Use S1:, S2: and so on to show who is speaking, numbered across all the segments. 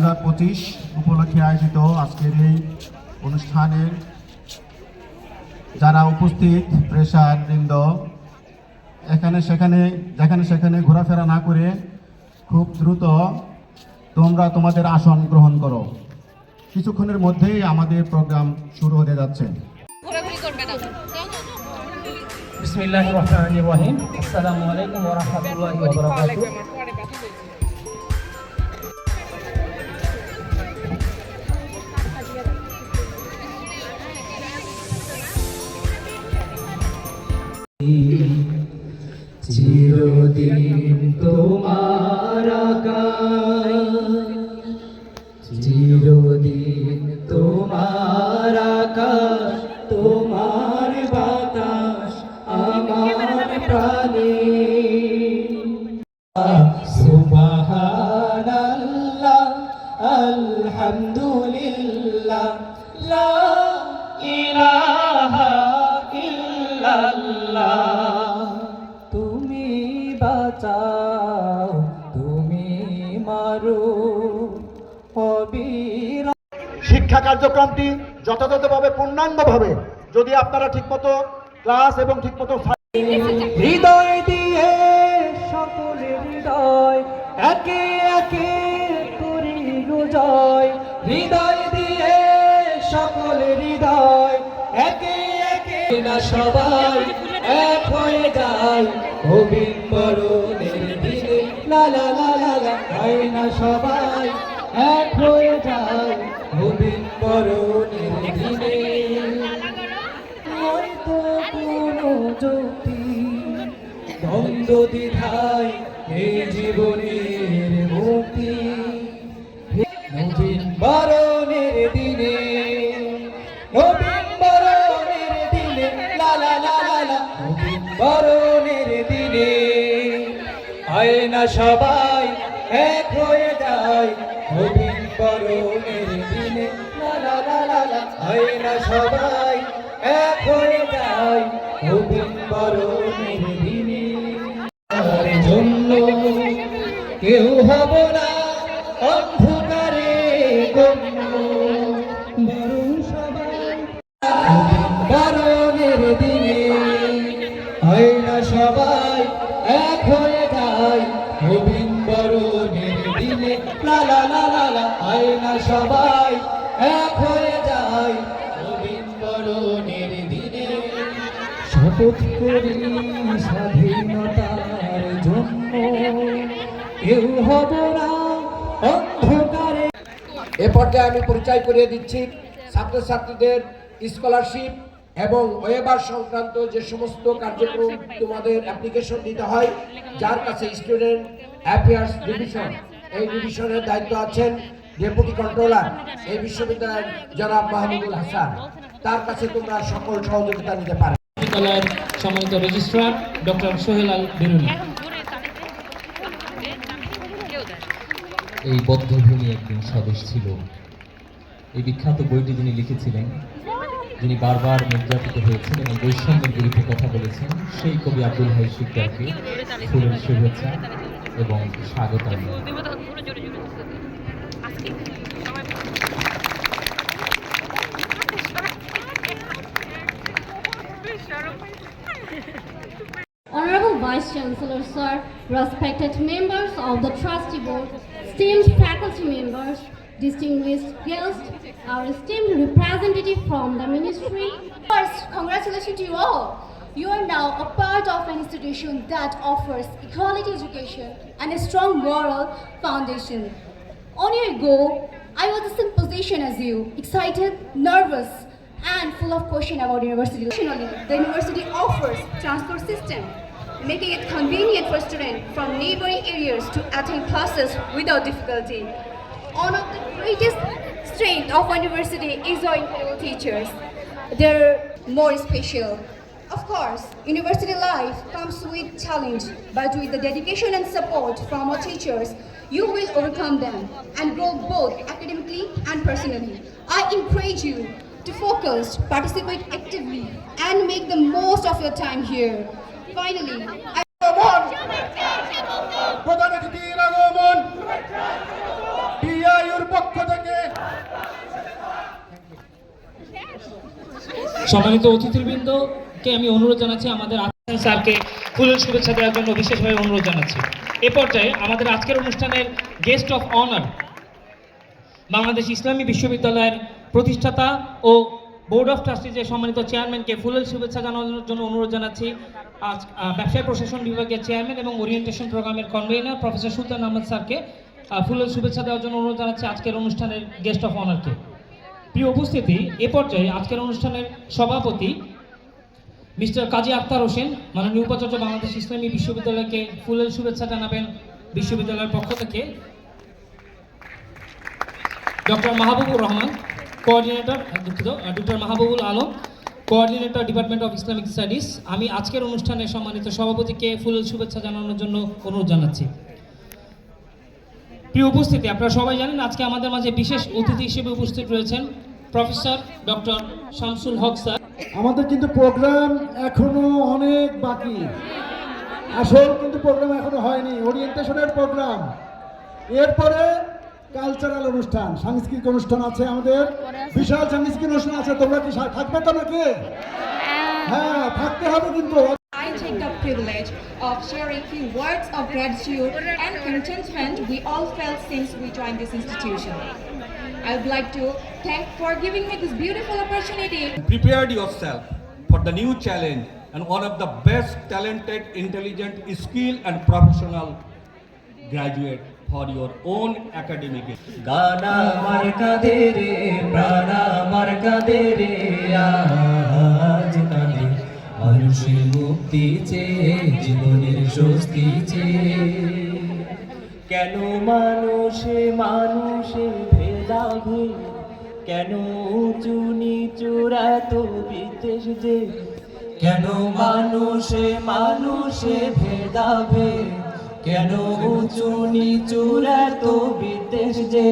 S1: 2025 উপলক্ষে আয়োজিত আজকের এই অনুষ্ঠানে যারা উপস্থিত প্রেসার বৃন্দ যেখানে সেখানে ঘোরাফেরা না করে খুব দ্রুত তোমরা তোমাদের আসন গ্রহণ করো। কিছুক্ষণের মধ্যেই আমাদের প্রোগ্রাম শুরু হতে যাচ্ছে।
S2: বিসমিল্লাহির রহমানির রহিম। আসসালামু আলাইকুম ওয়া রাহমাতুল্লাহি ওয়া বারাকাতুহু। চিরদিন তোমার আকাশ, চিরদিন তোমার আকাশ, তোমার বাতাস আমার প্রাণে। সুবহানাল্লাহ আলহামদুলিল্লাহ লা ইলাহা ইল্লাল্লাহ। তুমি বাঁচাও, তুমি মারো,
S3: শিক্ষা কার্যক্রমটি যথাযথভাবে পূর্ণাঙ্গভাবে যদি আপনারা ঠিকমতো ক্লাস এবং ঠিকমতো
S2: হৃদয় দিয়ে সকলের হৃদয় একে একে করি জয়। হৃদয় দিয়ে সকলের হৃদয় একে একে না সবাই এক হয়ে যায় অবিম্বরণের দিনে। লা লা লা লা লা, হয় না সবাই এক হয়ে যায় অবিম্বরণের দিনে। হয়তো কোনো জ্যোতি দ্বন্দ্ব দ্বিধায় এই জীবনের মুক্তি নবীনবরণের দিনে, নবীনবরণের দিনে, লা লা লা লা লা, নবীনবরণের দিনে হয় না সবাই এক হয়ে যায় নবীনবরণের দিনে। লা লা লা লা লা, হয় না সবাই এক হয়ে যায় নবীনবরণের দিনে। তার জন্য কেউ হব না অন্ধকারে গণ্য, বরং সবাই নবীনবরণের দিনে হয় না সবাই এক হয়ে যায় নবীনবরণের দিনে। লা লা লা লা লা, হয় না সবাই এক হয়ে যায় নবীনবরণের দিনে। শপথ করি স্বাধীনতার জন্য কেউ হব না অন্ধকারে।
S4: এ পর্যায়ে আমি পরিচয় করিয়ে দিচ্ছি ছাত্রছাত্রীদের স্কলারশিপ এবং ওয়েবার সংক্রান্ত যে সমস্ত কার্যক্রম তোমাদের অ্যাপ্লিকেশন দিতে হয়, যার কাছে স্টুডেন্ট অ্যাফেয়ার্স ডিভিশন, এই ডিভিশনের দায়িত্ব আছেন ডেপুটি কন্ট্রোলার এই বিশ্ববিদ্যালয়ের জনাব মাহমুদুল হাসান। তার কাছে তোমরা সকল সহযোগিতা নিতে পারো।
S5: বিশ্ববিদ্যালয়ের সম্মানিত রেজিস্ট্রার ডক্টর সোহেল আল বেরুনি।
S6: এই বদ্ধভূমি একদিন স্বদেশ ছিল, এই বিখ্যাত বইটি যিনি লিখেছিলেন, যিনি বারবার নির্যাতিত হয়েছেন এবং বৈষম্যের বিরুদ্ধে কথা বলেছেন, সেই কবি আব্দুল হাই শিকদারকে ফুলের শুভেচ্ছা এবং স্বাগত।
S7: Honorable Vice Chancellor, Sir, respected members of the Trustee Board, esteemed faculty members, distinguished guests, our esteemed representative from the Ministry.
S8: First, congratulations to you all. You are now a part of an institution that offers equality education and a strong moral foundation. On your go, I was the same position as you, excited, nervous, and full of questions about university. Additionally, the university offers transport system, making it convenient for students from neighboring areas to attend classes without difficulty. One of the greatest strengths of our university is our incredible teachers. They're more special. Of course, university life comes with challenge, but with the dedication and support from our teachers, you will overcome them and grow both academically and personally. I encourage you to focus, participate actively, and make the most of your time here. Finally,
S3: প্রধান অতিথির আগমন,
S5: সম্মানিত অতিথিবৃন্দকে আমি অনুরোধ জানাচ্ছি আমাদের আছেন স্যারকে ফুলের শুভেচ্ছা দেওয়ার জন্য বিশেষভাবে অনুরোধ জানাচ্ছি। এ পর্যায়ে আমাদের আজকের অনুষ্ঠানের গেস্ট অফ অনার বাংলাদেশ ইসলামী বিশ্ববিদ্যালয়ের প্রতিষ্ঠাতা ও বোর্ড অফ ট্রাস্টিজের সম্মানিত চেয়ারম্যানকে ফুলের শুভেচ্ছা জানানোর জন্য অনুরোধ জানাচ্ছি। আজ ব্যবসায় প্রশাসন বিভাগের চেয়ারম্যান এবং ওরিয়েন্টেশন প্রোগ্রামের কনভেনার প্রফেসর সুলতান আহমদ স্যারকে ফুলের শুভেচ্ছা দেওয়ার জন্য অনুরোধ জানাচ্ছি আজকের অনুষ্ঠানের গেস্ট অফ অনারকে। প্রিয় উপস্থিতি, এ পর্যায়ে আজকের অনুষ্ঠানের সভাপতি মিস্টার কাজী আখতার হোসেন মাননীয় উপাচার্য বাংলাদেশ ইসলামী বিশ্ববিদ্যালয়কে ফুলের শুভেচ্ছা জানাবেন বিশ্ববিদ্যালয়ের পক্ষ থেকে। Doctor Mahbubur Rahman coordinator, doctor Mahbubul Alam coordinator department of Islamic studies. আমি আজকের অনুষ্ঠানে সম্মানিত সভাপতিকে ফুলের শুভেচ্ছা জানানোর জন্য অনুরোধ জানাচ্ছি। প্রিয় উপস্থিতি, আপনারা সবাই জানেন আজকে আমাদের মাঝে বিশেষ অতিথি হিসেবে উপস্থিত রয়েছেন প্রফেসর ডক্টর শামসুল হক স্যার।
S3: আমাদের কিন্তু প্রোগ্রাম এখনো অনেক বাকি, আসল কিন্তু প্রোগ্রাম এখনো হয়নি, ওরিয়েন্টেশনের প্রোগ্রাম। এরপরে কালচারাল অনুষ্ঠান, সাংস্কৃতিক অনুষ্ঠান আছে, আমাদের বিশাল সাংস্কৃতিক অনুষ্ঠান আছে। তোমরা কি থাকবে তো নাকি? হ্যাঁ, থাকতে হবে কিন্তু।
S9: I take the privilege of sharing few words of gratitude and contentment we all felt since we joined this institution. I would like to thank for giving me this beautiful opportunity.
S10: Prepared yourself for the new challenge and one of the best talented, intelligent, skilled and professional graduate for your own academic.
S6: গানা মার্কা দে রে প্রাণা মার্কা দে রে আজ কাঁদে মানুষের মুক্তি চেয়ে জীবনের স্বস্তি চেয়ে কেন মানুষে মানুষে ভেদাভেদ কেন উঁচু নিচুর এত বিদ্বেষ যে কেন মানুষে মানুষে ভেদাভেদ কেন উঁচু নিচুর এত বিদ্বেষ যে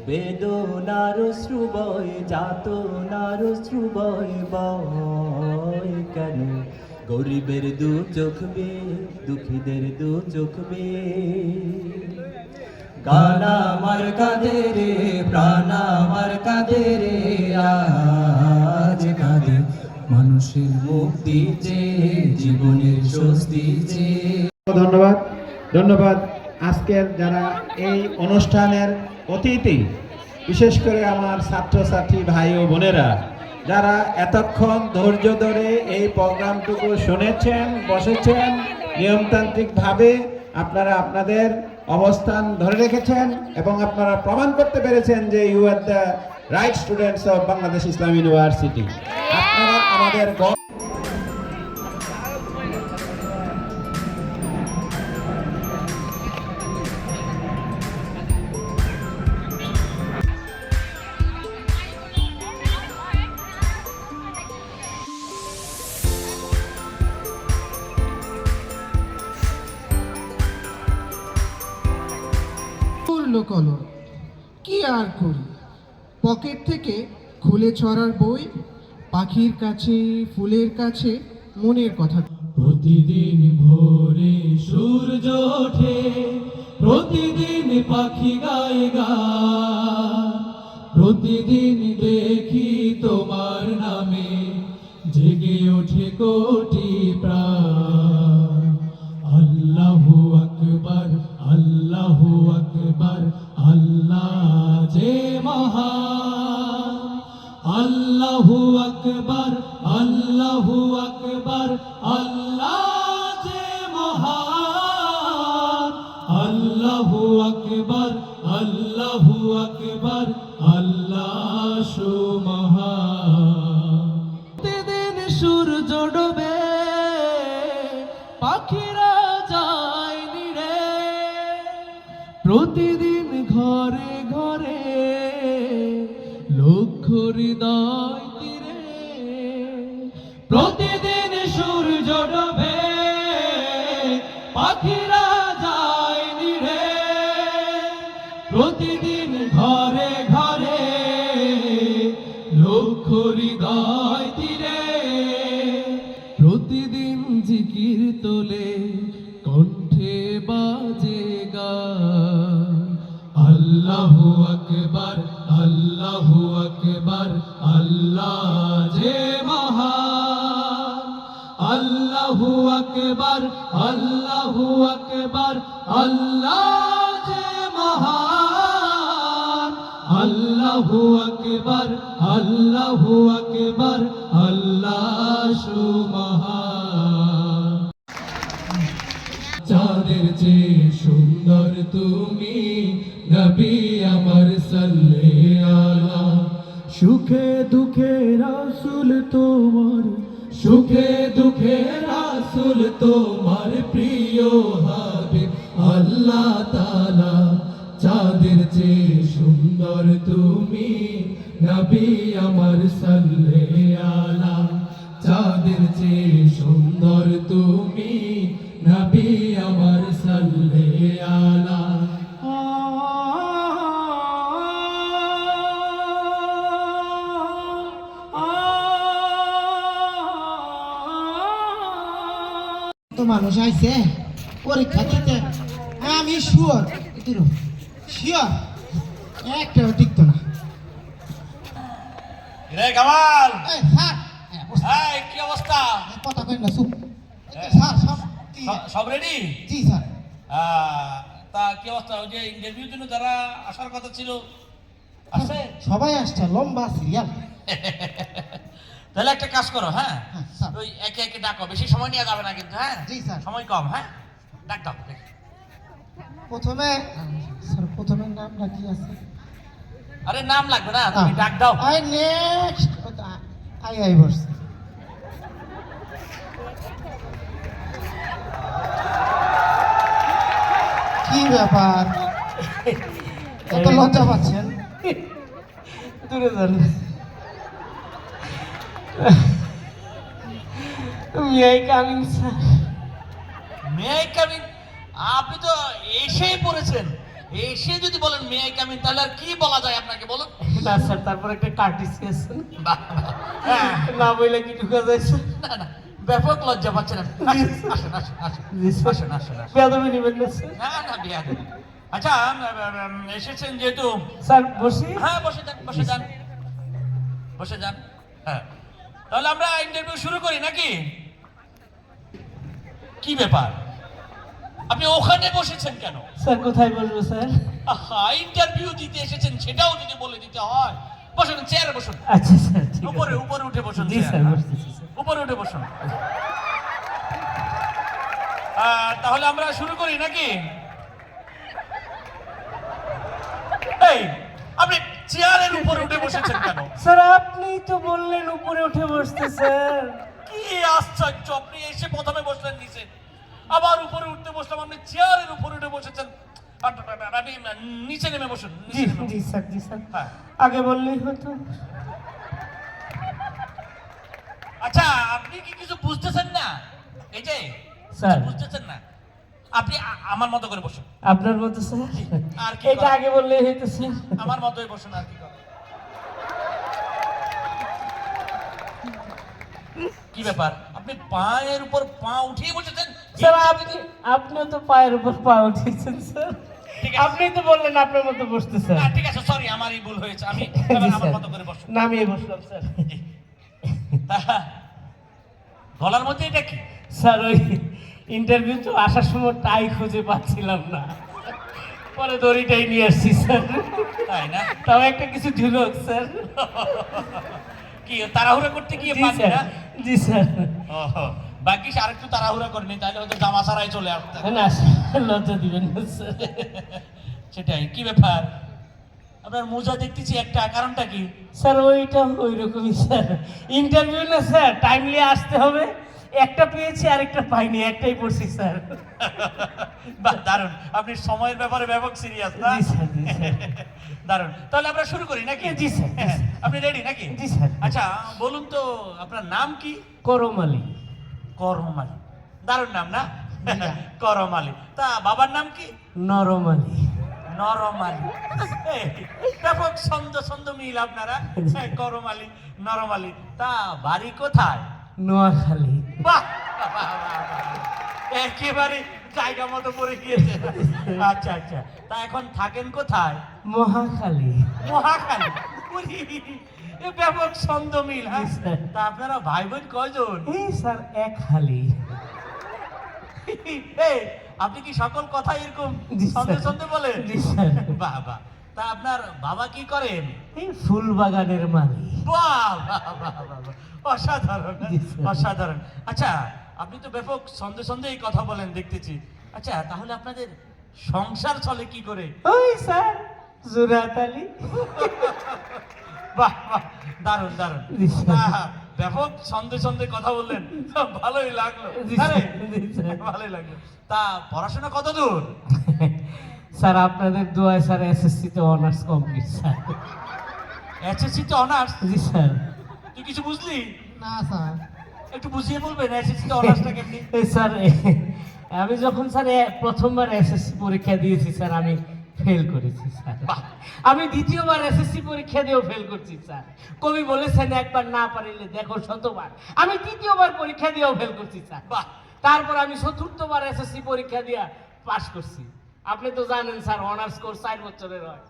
S6: বেদনার শ্রুবয় যাতনার শ্রুবয় বয় কেন গরিবের দু চোখ বে দুঃখীদের দু চোখ বে গানা আমার কাঁদে রে প্রাণ আমার কাঁদে রে আজ কাঁদে মানুষের মুক্তি চেয়ে জীবনের স্বস্তি চেয়ে।
S1: ধন্যবাদ, ধন্যবাদ আজকের যারা এই অনুষ্ঠানের অতিথি, বিশেষ করে আমার ছাত্রছাত্রী ভাই ও বোনেরা যারা এতক্ষণ ধৈর্য ধরে এই প্রোগ্রামটুকু শুনেছেন, বসেছেন, নিয়মতান্ত্রিকভাবে আপনারা আপনাদের অবস্থান ধরে রেখেছেন এবং আপনারা প্রমাণ করতে পেরেছেন যে you are the right students of Bangladesh Islam University. আপনারা আমাদের
S11: কলম কি আর করি, পকেট থেকে খুলে ছড়ার বই, পাখির কাছে ফুলের কাছে মনের কথা।
S6: প্রতিদিন ভোরে সূর্য ওঠে, প্রতিদিন পাখি গায়ে গান, প্রতিদিন দেখি তোমার নামে জেগে ওঠে কোটি প্রাণ। আল্লাহু আকবার, আল্লাহু আকবার, আল্লাহ যে মহান। আল্লাহু আকবার, আল্লাহু আকবার, আল্লাহ যে মহান। আল্লাহু আকবার, আল্লাহু আকবার, আল্লাহ সুমহান। প্রতিদিন সূর্য ডোবে, পাখিরা যায় নিড়ে, প্রতিদিন ঘরে ঘরে লক্ষ হৃদয় তীরে। প্রতিদিন সূর্য ডোবে, পাখিরা যায় নিড়ে, প্রতিদিন ঘরে ঘরে লক্ষ হৃদয় তীরে। প্রতিদিন জিকির তোলে, কণ্ঠে বাজে গান। আল্লাহু আকবার, আল্লাহু আকবার, আল্লাহ আল্লাহু আকবার, আল্লাহু আকবার, আল্লাহ যে মহান, আল্লাহু আকবার, আল্লাহু আকবার, আল্লাহ সুমহান। চাঁদের চেয়ে সুন্দর তুমি, নবী আমার সাল্লাল্লাহু আলা। সুখে দুঃখে রাসূল তোমার, সুখে দুঃখে রাসূল তোমার প্রিয় হাবিব আল্লাহ তাআলা। চাঁদের চেয়ে সুন্দর তুমি, নবী আমার সাল্লাল্লাহু আলা। চাঁদের চেয়ে সুন্দর তুমি, নবী আমার সাল্লাল্লাহু আলা।
S11: তো মানুষ আইছে পরীক্ষা দিতে, আমি শিওর শিওর একটাও টিকতো না।
S12: রে কামাল,
S11: এই স্যার,
S12: এই কি অবস্থা?
S11: কথা কই না, চুপ। স্যার সব
S12: সব রেডি?
S11: জি স্যার।
S12: তা কি অবস্থা? ওই যে ইন্টারভিউর জন্য যারা আসার কথা ছিল আসছে?
S11: সবাই আসছে, লম্বা সিরিয়াল।
S12: তাহলে একটা কাজ করো, হ্যাঁ
S11: স্যার।
S12: ওই একে একে ডাকো, বেশি সময় নেওয়া যাবে না কিন্তু, হ্যাঁ
S11: জি স্যার।
S12: সময় কম, হ্যাঁ ডাক দাও।
S11: প্রথমে স্যার, প্রথমে নামটা কি আছে?
S12: আরে নাম লাগবে না, তুমি ডাক দাও।
S11: আই নেক্সট আই বসছি। কি ব্যাপার, এত লজ্জা পাচ্ছেন?
S2: দূরে যান। মেয়ে কামিং স্যার।
S12: মেয়ে কামিন? আপনি তো এসেই পড়েছেন, এসে যদি বলেন মেয়ে কামিন তাহলে আর কি বলা যায় আপনাকে বলুন?
S2: না স্যার, তারপর একটা কার্টিস আছে,
S12: হ্যাঁ,
S2: না বইলে কি ঢুকা যায় স্যার?
S12: না না, ব্যাপক লজ্জা পাচ্ছেন আপনি। আসেন আসেন আসেন আসেন আসেন আসেন।
S2: বেয়াদবি নেবেন না স্যার?
S12: না না বেয়াদবি। আচ্ছা এসেছেন যেহেতু,
S2: স্যার বসি?
S12: হ্যাঁ বসে যান, বসে যান, বসে যান। হ্যাঁ, তাহলে আমরা ইন্টারভিউ শুরু করি নাকি? কি ব্যাপার, আপনি ওখানে বসেছেন কেন?
S2: স্যার কোথায় বসবো স্যার?
S12: ইন্টারভিউ দিতে এসেছেন সেটাও যদি বলে দিতে হয়। বসুন, চেয়ারে বসুন।
S2: আচ্ছা স্যার, ঠিক আছে।
S12: উপরে উপরে উঠে বসুন।
S2: জি স্যার, বসতেছি স্যার।
S12: উপরে উঠে বসুন। তাহলে আমরা শুরু করি নাকি? এই আপনি চেয়ারের উপরে উঠে বসেছেন কেন?
S2: স্যার আপনি তো বললেন উপরে উঠে বসতে স্যার।
S12: কি আশ্চর্য, আপনি এসে প্রথমে বসলেন নিচে, আবার উপরে উঠতে বসলাম, আপনি চেয়ারের উপরে উঠে বসেছেন। আপনি নিচে নেমে বসুন।
S2: জি জি স্যার, জি স্যার।
S12: হ্যাঁ,
S2: আগে বললেই হতো।
S12: আচ্ছা আপনি কি কিছু বুঝতেছেন না? এই যে
S2: স্যার
S12: বুঝতেছেন না, আপনি আমার মতো করে বসুন।
S2: আপনার মতো স্যার?
S12: আর কি
S2: এটা আগে বললেই হতো স্যার।
S12: আমার মতোই বসুন, আর কি করবেন? কি ব্যাপার, আপনি পায়ের উপর পা উঠিয়ে বসেছেন?
S2: স্যার আপনিও তো পায়ের উপর পা উঠিয়েছেন স্যার।
S12: ঠিক আছে,
S2: আপনি তো বললেন আপনার মতো বসতে স্যার।
S12: না ঠিক আছে, সরি আমারই ভুল হয়েছে, আমি আমার মতো করে বসুন।
S2: নামিয়ে বসলাম স্যার।
S12: গলার মধ্যে এটা কি?
S2: স্যার ওই ইন্টারভিউ তো আসার সময় টাই খুঁজে পাচ্ছিলাম না, পরে দড়িটাই নিয়ে আসছি স্যার।
S12: তাই না?
S2: তাও একটা কিছু ঝুলক স্যার।
S12: কি তাড়াহুড়া করতে গিয়ে
S2: জি
S12: পারেন
S2: স্যার,
S12: না?
S2: জি স্যার।
S12: বাকি আরেকটু তাড়াহুড়া করেনি, তাহলে হয়তো জামা ছাড়াই চলে আসতেন।
S2: না লজ্জা দিবেন না স্যার।
S12: সেটাই। কি ব্যাপার, আপনার মোজা দেখতেছি একটা, কারণটা কি?
S2: স্যার ওইটা ওই রকমই স্যার, ইন্টারভিউ না স্যার, টাইমলি আসতে হবে। একটা পেয়েছি আরেকটা পাইনি, একটাই পড়ছি স্যার।
S12: বাহ দারুণ, আপনি সময়ের ব্যাপারে ব্যাপক সিরিয়াস না?
S2: জি স্যার, জি স্যার।
S12: দারুণ, তাহলে আমরা শুরু করি নাকি?
S2: জি স্যার, জি স্যার।
S12: আপনি রেডি নাকি?
S2: জি স্যার।
S12: আচ্ছা বলুন তো আপনার নাম কি?
S2: করম আলী।
S12: করম আলী, দারুণ নাম না? করম আলী। তা বাবার নাম কি?
S2: নরম আলী।
S12: নরম আলী। ব্যাপক ছন্দ ছন্দ মিল আপনারা। করম আলী, নরম আলী। তা বাড়ি কোথায়?
S2: নোয়াখালী।
S12: বাহ, একেবারে জায়গা মতো পড়ে গিয়েছে। আচ্ছা আচ্ছা, তা এখন থাকেন কোথায়?
S2: মহাখালী।
S12: মহাখালী। এ ব্যাপক ছন্দ মিল, হ্যাঁ?
S2: জি, স্যার।
S12: তা আপনারা ভাই বোন কয়জন?
S2: এই স্যার এক হালি।
S12: এই, আপনি কি সকল কথা এরকম
S2: জি, স্যার।
S12: ছন্দে ছন্দে বলেন?
S2: জি, স্যার।
S12: বাহ বাহ। তা আপনার বাবা কি করেন?
S2: এই ফুল বাগানের মালিক।
S12: বাহ বাহ বাহ বাহ বাহ। অসাধারণ,
S2: জি, স্যার।
S12: অসাধারণ। আচ্ছা, আপনি তো ব্যাপক ছন্দে ছন্দে এই কথা বলেন দেখতেছি। আচ্ছা, তাহলে আপনাদের সংসার চলে কি করে?
S2: ওই স্যার জুরাতালি।
S12: বাহ বাহ, দারুণ দারুণ।
S2: জি, স্যার।
S12: আহা, ব্যাপক ছন্দে ছন্দে কথা বললেন, ভালোই লাগলো।
S2: জি,
S12: আরে,
S2: স্যার। জি, স্যার।
S12: ভালোই লাগলো। তা পড়াশোনা কত দূর?
S2: স্যার আপনাদের দোয়ায় স্যার এসএসসি তে অনার্স কমপ্লিট স্যার।
S12: এসএসসি তে অনার্স?
S2: জি স্যার।
S12: তুই কিছু বুঝলি?
S11: না স্যার।
S12: একটু বুঝিয়ে বলবেন এসএসসি তে অনার্সটা কেমনি?
S2: এই স্যার আমি যখন স্যার প্রথমবার এসএসসি পরীক্ষা দিয়েছি স্যার আমি ফেল করেছি স্যার।
S12: বাহ।
S2: আমি দ্বিতীয়বার এসএসসি পরীক্ষা দিয়েও ফেল করছি স্যার। কবি বলেছেন একবার না পারিলে দেখো শতবার। আমি তৃতীয়বার পরীক্ষা দিয়েও ফেল করছি স্যার।
S12: বাহ।
S2: তারপর আমি চতুর্থবার এসএসসি পরীক্ষা দিয়ে পাস করছি। আপনি তো জানেন স্যার অনার্স কোর্স 4 বছরের হয়,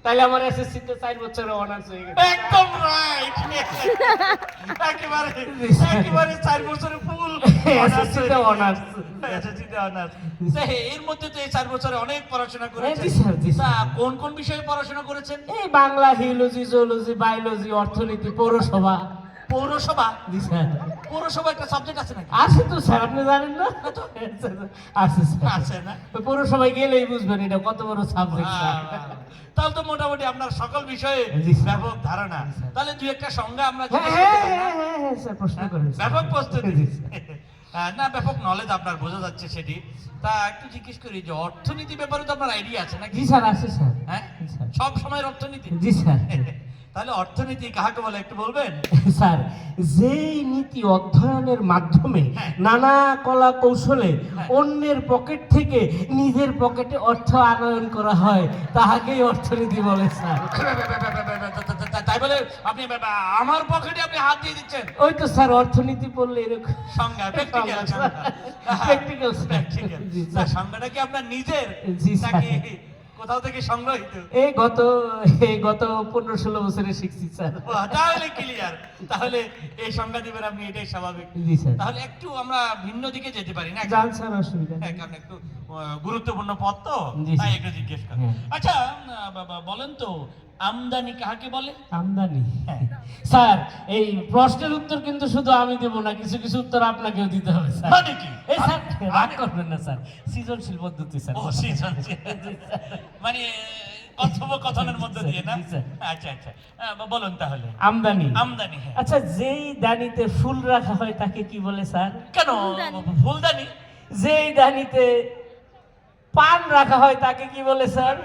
S2: তাইলে আমার এসএসসি তে 4 বছরের অনার্স হয়ে গেছে।
S12: একদম রাইট। একেবারে একেবারে 4 বছরে ফুল
S2: এসএসসি তে অনার্স।
S12: এসএসসি তে অনার্স। এর মধ্যে তো এই 4 বছরে অনেক পড়াশোনা করেছেন।
S2: জি স্যার, জি
S12: তা
S2: স্যার।
S12: কোন কোন বিষয়ে পড়াশোনা করেছেন?
S2: এই বাংলা, হিউলজি, জুলজি, বায়োলজি, অর্থনীতি, পৌরসভা।
S12: পৌরসভা?
S2: জি স্যার।
S12: পৌরসভা একটা সাবজেক্ট আছে নাকি?
S2: আছে তো স্যার, আপনি জানেন না? আছে স্যার।
S12: আছে না?
S2: ওই পৌরসভায় গেলেই বুঝবেন এটা কত বড় সাবজেক্ট স্যার।
S12: তাহলে তো মোটামুটি আপনার সকল বিষয়ে
S2: জি, স্যার।
S12: ব্যাপক ধারণা। তাহলে দুই একটা সংজ্ঞা আমরা
S2: হ্যাঁ
S12: জিজ্ঞেস
S2: হ্যাঁ
S12: করতে পারি না?
S2: হ্যাঁ হ্যাঁ স্যার, প্রশ্ন করেন স্যার।
S12: ব্যাপক প্রস্তুতি।
S2: জি, স্যার।
S12: না, ব্যাপক নলেজ আপনার বোঝা যাচ্ছে সেটি। তা একটু জিজ্ঞেস করি যে অর্থনীতি ব্যাপারে তো আপনার আইডিয়া আছে নাকি?
S2: জি স্যার, আছে স্যার।
S12: হ্যাঁ,
S2: জি, স্যার।
S12: সব সময় অর্থনীতি?
S2: জি স্যার।
S12: তাহলে অর্থনীতি কাহাকে বলে একটু বলবেন?
S2: স্যার, যেই নীতি অধ্যয়নের মাধ্যমে
S12: হ্যাঁ।
S2: নানা কলা কৌশলে
S12: হ্যাঁ।
S2: অন্যের পকেট থেকে নিজের পকেটে অর্থ আনয়ন করা হয় তাহাকেই অর্থনীতি বলে স্যার।
S12: তাই বলে আপনি আমার পকেটে আপনি হাত দিয়ে দিচ্ছেন?
S2: ওই তো স্যার অর্থনীতি পড়লে এরকম
S12: সংজ্ঞা, প্র্যাকটিক্যাল
S2: প্র্যাকটিক্যাল
S12: প্র্যাকটিক্যাল।
S2: জি স্যার।
S12: সংজ্ঞাটা কি আপনার নিজের
S2: জি, স্যার।
S12: নাকি কোথাও থেকে সংগ্রহিত?
S2: এই গত 15-16 বছরে শিখছি স্যার।
S12: বাহ, তাহলে ক্লিয়ার। তাহলে এই সংজ্ঞা দিবেন আপনি, এটাই স্বাভাবিক।
S2: জি স্যার।
S12: তাহলে একটু আমরা ভিন্ন দিকে যেতে পারি না?
S2: জান স্যার, অসুবিধা নেই।
S12: হ্যাঁ, কারণ একটু গুরুত্বপূর্ণ পদ তো,
S2: জি,
S12: তাই
S2: স্যার।
S12: একটু জিজ্ঞেস করি।
S2: হ্যাঁ।
S12: আচ্ছা, বাবা বলেন তো আমদানি কাহাকে বলে?
S2: আমদানি? স্যার এই প্রশ্নের উত্তর কিন্তু শুধু আমি দেব না, কিছু কিছু উত্তর আপনাকেও দিতে হবে স্যার।
S12: মানে কি?
S2: এই স্যার রাগ করবেন না স্যার, সৃজনশীল পদ্ধতি স্যার।
S12: ও, সৃজনশীল। মানে কথোপকথনের মধ্যে দিয়ে না?
S2: জি, স্যার।
S12: আচ্ছা আচ্ছা, বলুন তাহলে।
S2: আমদানি?
S12: আমদানি, হ্যাঁ।
S2: আচ্ছা, যেই দানিতে ফুল রাখা হয় তাকে কি বলে স্যার?
S12: কেন ফুলদানি?
S2: যেই দানিতে পান রাখা হয় তাকে কি বলে স্যার?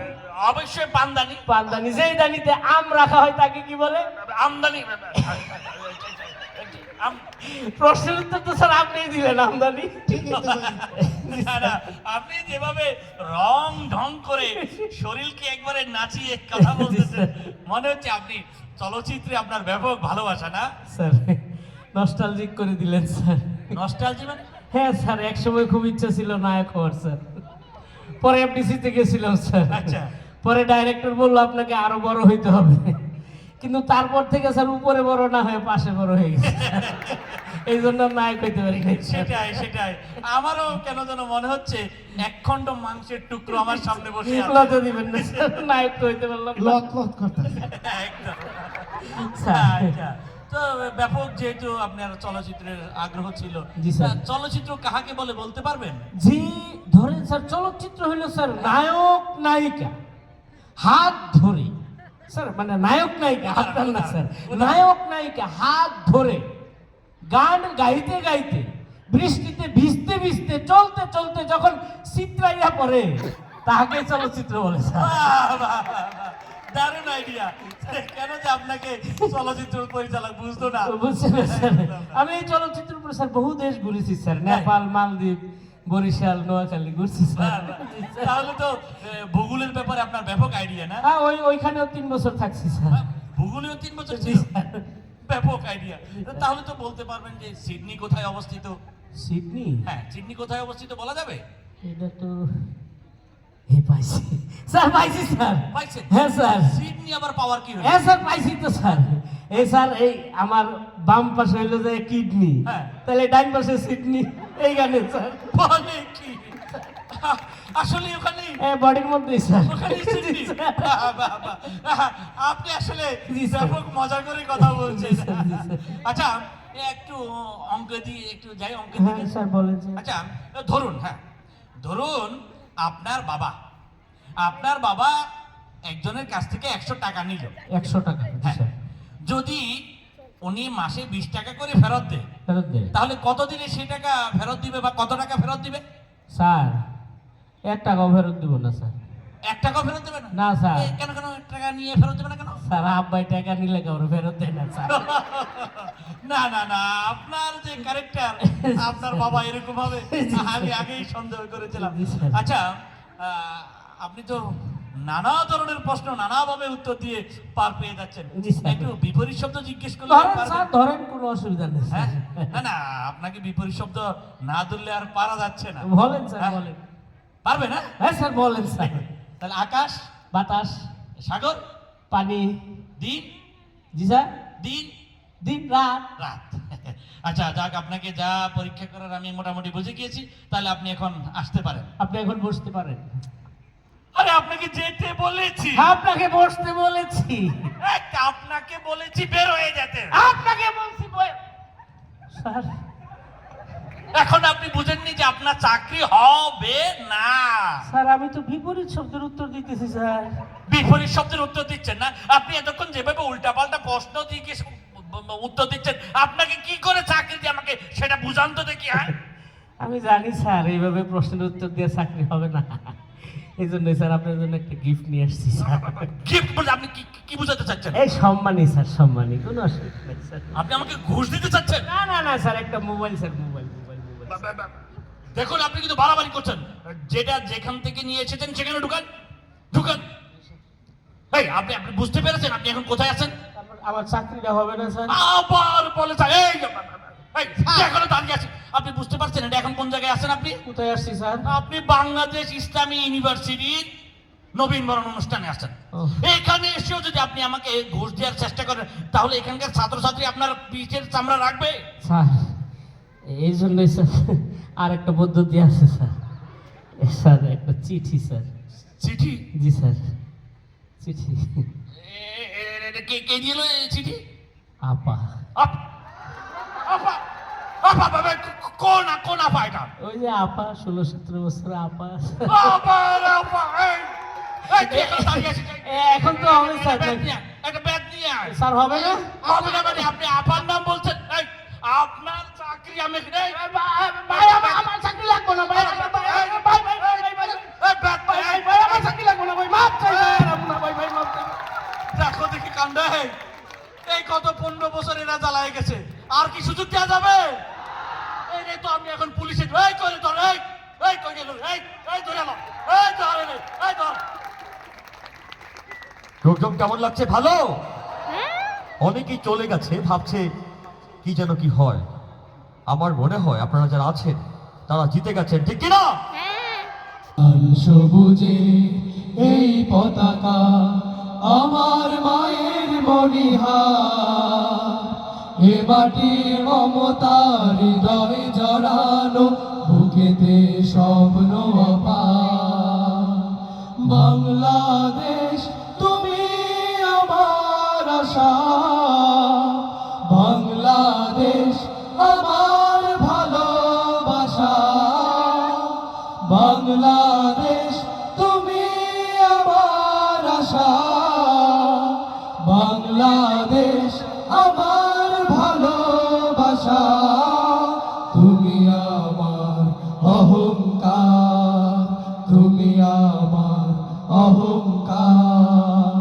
S12: অবশ্যই পানদানি।
S2: পানদানি। যেই দানিতে আম রাখা হয় তাকে কি বলে?
S12: আমদানি।
S2: প্রশ্নের উত্তর তো স্যার আপনিই দিলেন, আমদানি।
S12: না, না, আপনি যেভাবে রং ঢং করে শরীরকে একবারে নাচিয়ে কথা বলতেছেন, মনে হচ্ছে আপনি চলচ্চিত্রে আপনার ব্যাপক ভালোবাসা, না?
S2: স্যার নস্টালজিক করে দিলেন স্যার।
S12: নস্টালজি মানে?
S2: হ্যাঁ স্যার, এক সময় খুব ইচ্ছা ছিল নায়ক হওয়ার স্যার। পরে এফডিসিতে গেছিলাম স্যার।
S12: আচ্ছা।
S2: পরে ডাইরেক্টর বললো আপনাকে আরো বড় হইতে হবে, কিন্তু তারপর থেকে স্যার উপরে বড় না হয়ে পাশে বড় হয়ে গেছে, এই জন্য নায়ক হইতে পারি নাই।
S12: সেটাই সেটাই, আমারও কেন যেন মনে হচ্ছে একখণ্ড মাংসের টুকরো আমার সামনে বসে আছে।
S2: লজ্জা দিবেন না স্যার, নায়ক তো হইতে পারলাম না।
S11: লত করতে
S12: একদম।
S2: স্যার।
S12: আচ্ছা, তো ব্যাপক যেহেতু আপনার চলচ্চিত্রের আগ্রহ ছিল,
S2: জি, স্যার।
S12: চলচ্চিত্র কাহাকে বলে বলতে পারবেন?
S2: জি ধরেন স্যার, চলচ্চিত্র হইলো স্যার নায়ক নায়িকা হাত ধরে, স্যার মানে নায়ক নায়িকা হাত টান না স্যার, নায়ক নায়িকা হাত ধরে গান গাইতে গাইতে বৃষ্টিতে ভিজতে ভিজতে চলতে চলতে যখন চিত্রাইয়া পড়ে তাহাকে চলচ্চিত্র বলে স্যার।
S12: বাহ, বাহ, বাহ, বাহ। দারুণ আইডিয়া। কেন যে আপনাকে চলচ্চিত্র পরিচালক বুঝতো না?
S2: বুঝছেন স্যার, আমি এই চলচ্চিত্রের উপর স্যার বহু দেশ ঘুরেছি স্যার, নেপাল, মালদ্বীপ, বরিশাল, নোয়াখালী ঘুরছি স্যার।
S12: তাহলে তো ভূগোলের ব্যাপারে আপনার ব্যাপক আইডিয়া, না?
S2: হ্যাঁ, ওইখানেও 3 বছর থাকছি স্যার।
S12: ভূগোলেও 3 বছর
S2: জি
S12: ছিল?
S2: স্যার।
S12: ব্যাপক আইডিয়া। তাহলে তো বলতে পারবেন যে সিডনি কোথায় অবস্থিত?
S2: সিডনি?
S12: হ্যাঁ, সিডনি কোথায় অবস্থিত বলা যাবে?
S2: এটা তো পাইছি স্যার, পাইছি স্যার।
S12: পাইছেন?
S2: হ্যাঁ স্যার।
S12: সিডনি আবার পাওয়ার কি হলো?
S2: হ্যাঁ স্যার, পাইছি তো স্যার। এই স্যার এই আমার বাম পাশে হইলো যে কিডনি,
S12: হ্যাঁ।
S2: তাহলে ডাইন পাশে সিডনি, এই গানে স্যার
S12: বলে কি আসলে ওখানে
S2: বডির মধ্যেই স্যার।
S12: ওখানেই সিডনি? বাহ, বাহ, বাহ। আপনি আসলে
S2: জি, স্যার।
S12: ব্যাপক মজা করে কথা বলছেন।
S2: জি, স্যার, জি, স্যার।
S12: আচ্ছা একটু অঙ্ক দিয়ে একটু যাই অঙ্কের
S2: হ্যাঁ
S12: দিকে।
S2: স্যার বলেন স্যার।
S12: আচ্ছা ধরুন, হ্যাঁ ধরুন আপনার বাবা একজনের কাছ থেকে 100 টাকা নিল।
S2: 100 টাকা, জি
S12: হ্যাঁ।
S2: স্যার।
S12: যদি উনি মাসে 20 টাকা করে ফেরত দেয়,
S2: ফেরত দেয়
S12: তাহলে কতদিনে সেই টাকা ফেরত দিবে বা কত টাকা ফেরত দিবে?
S2: স্যার, 1 টাকাও ফেরত দিব না স্যার।
S12: 1 টাকাও ফেরত দেবে না?
S2: না স্যার।
S12: কেন 1 টাকা নিয়ে ফেরত দেবে না কেন?
S2: স্যার আব্বাই টাকা নিলে কারো ফেরত দেয় না স্যার।
S12: না না না, আপনার যে ক্যারেক্টার, আপনার বাবা এরকম হবে আমি আগেই সন্দেহ করেছিলাম।
S2: জি, স্যার।
S12: আচ্ছা আপনি তো নানা ধরনের প্রশ্ন নানাভাবে উত্তর দিয়ে পার পেয়ে যাচ্ছেন।
S2: জি, স্যার।
S12: একটু বিপরীত শব্দ জিজ্ঞেস করলে
S2: ধরেন
S12: পারবেন?
S2: স্যার, ধরেন, কোনো অসুবিধা নেই
S12: হ্যাঁ?
S2: স্যার।
S12: না না, আপনাকে বিপরীত শব্দ না ধরলে আর পারা যাচ্ছে না।
S2: বলেন স্যার,
S12: হ্যাঁ?
S2: বলেন।
S12: পারবে না?
S2: হ্যাঁ স্যার বলেন স্যার।
S12: তাহলে আকাশ,
S2: বাতাস,
S12: সাগর,
S2: পানি,
S12: দিন,
S2: জি স্যার,
S12: দিন,
S2: দিন, রাত।
S12: রাত। আচ্ছা যাক, আপনাকে যা পরীক্ষা করার আমি মোটামুটি বুঝে গিয়েছি, তাহলে আপনি এখন আসতে পারেন।
S2: আপনি এখন বসতে পারেন।
S12: আরে আপনাকে যেতে বলেছি,
S2: আপনাকে বসতে বলেছি।
S12: আপনাকে বলেছি বের হয়ে যেতে।
S2: আপনাকে বলছি স্যার।
S12: এখন আপনি বুঝেননি যে আপনার চাকরি হবে না।
S2: স্যার আমি তো বিপরীত শব্দের উত্তর দিতেছি স্যার।
S12: বিপরীত শব্দের উত্তর দিচ্ছেন না আপনি? এতক্ষণ যেভাবে উল্টাপাল্টা প্রশ্ন দিয়ে উত্তর দিচ্ছেন, আপনাকে কি করে চাকরি দিয়ে আমাকে সেটা বুঝান তো দেখি। হ্যাঁ
S2: আমি জানি স্যার এইভাবে প্রশ্নের উত্তর দিয়ে চাকরি হবে না, এই জন্য স্যার আপনার জন্য একটা গিফট নিয়ে আসছি স্যার।
S12: গিফট বলে আপনি কি বুঝাতে চাচ্ছেন?
S2: এই সম্মানী স্যার, সম্মানী, কোনো অসুবিধা নেই স্যার।
S12: আপনি আমাকে ঘুষ দিতে চাচ্ছেন?
S2: না না না স্যার, একটা mobile sir, mobile mobile mobile.
S12: দেখুন আপনি কিন্তু বাড়াবাড়ি করছেন। যেটা যেখান থেকে নিয়ে এসেছেন সেখানে ঢুকান, ঢুকান। এই আপনি বুঝতে পেরেছেন আপনি এখন কোথায় আছেন?
S2: আমার চাকরিটা হবে না স্যার।
S12: আবার বলে এখনো দাঁড়িয়ে আছি। আপনি বুঝতে পারছেন এটা এখন কোন জায়গায় আছেন? আপনি
S2: কোথায় আসছি স্যার?
S12: আপনি বাংলাদেশ ইসলামী ইউনিভার্সিটির নবীনবরণ অনুষ্ঠানে আসছেন। এখানে এসেও যদি আপনি আমাকে ঘুষ দেওয়ার চেষ্টা করেন, তাহলে এখানকার ছাত্রছাত্রী আপনার পিঠের চামড়া রাখবে?
S2: স্যার এই জন্যই স্যার আর একটা পদ্ধতি আছে স্যার। স্যার একটা চিঠি স্যার।
S12: চিঠি?
S2: জি স্যার, চিঠি।
S12: কে দিল চিঠি?
S2: আপা।
S12: কোন আপা এটা?
S2: ওই যে আপা, 16-17 বছর আপা। এখন তো হবে স্যার।
S12: একটা ব্যাগ নিয়ে আয়।
S2: স্যার হবে না?
S12: হবে না মানে আপনি আপার নাম বলছেন? আপনার চাকরি আমি
S2: ভাই আমার চাকরি লাগবে না ভাই, আমার চাকরি লাগবে না ভাই, মাফ চাই আপনার ভাই, ভাই মাফ চাই।
S12: দেখো দেখি কাণ্ডে, এই কত 15 বছর এরা জ্বালায় গেছে, আর কি সুযোগ দেওয়া যাবে? এই রে তো আমি এখন পুলিশের এই করে ধর, এই কই গেল, এই ধরে নাও, এই ধরে নে, এই ধর।
S13: লোকজন কেমন লাগছে? ভালো? অনেকেই চলে গেছে, ভাবছে কি যেন কি হয়। আমার মনে হয় আপনারা যারা আছেন তারা জিতে গেছেন, ঠিক কিনা?
S11: সবুজে এই পতাকা আমার মায়ের মনিহার, এ মাটির মমতা হৃদয় জড়ানো, বুকেতে স্বপ্ন অপার। বাংলাদেশ তুমি আমার আশা, বাংলাদেশ আমার ভালোবাসা, বাংলাদেশ তুমি আমার আশা, বাংলাদেশ আমার ভালোবাসা, তুমি আমার অহংকার, তুমি আমার অহংকার।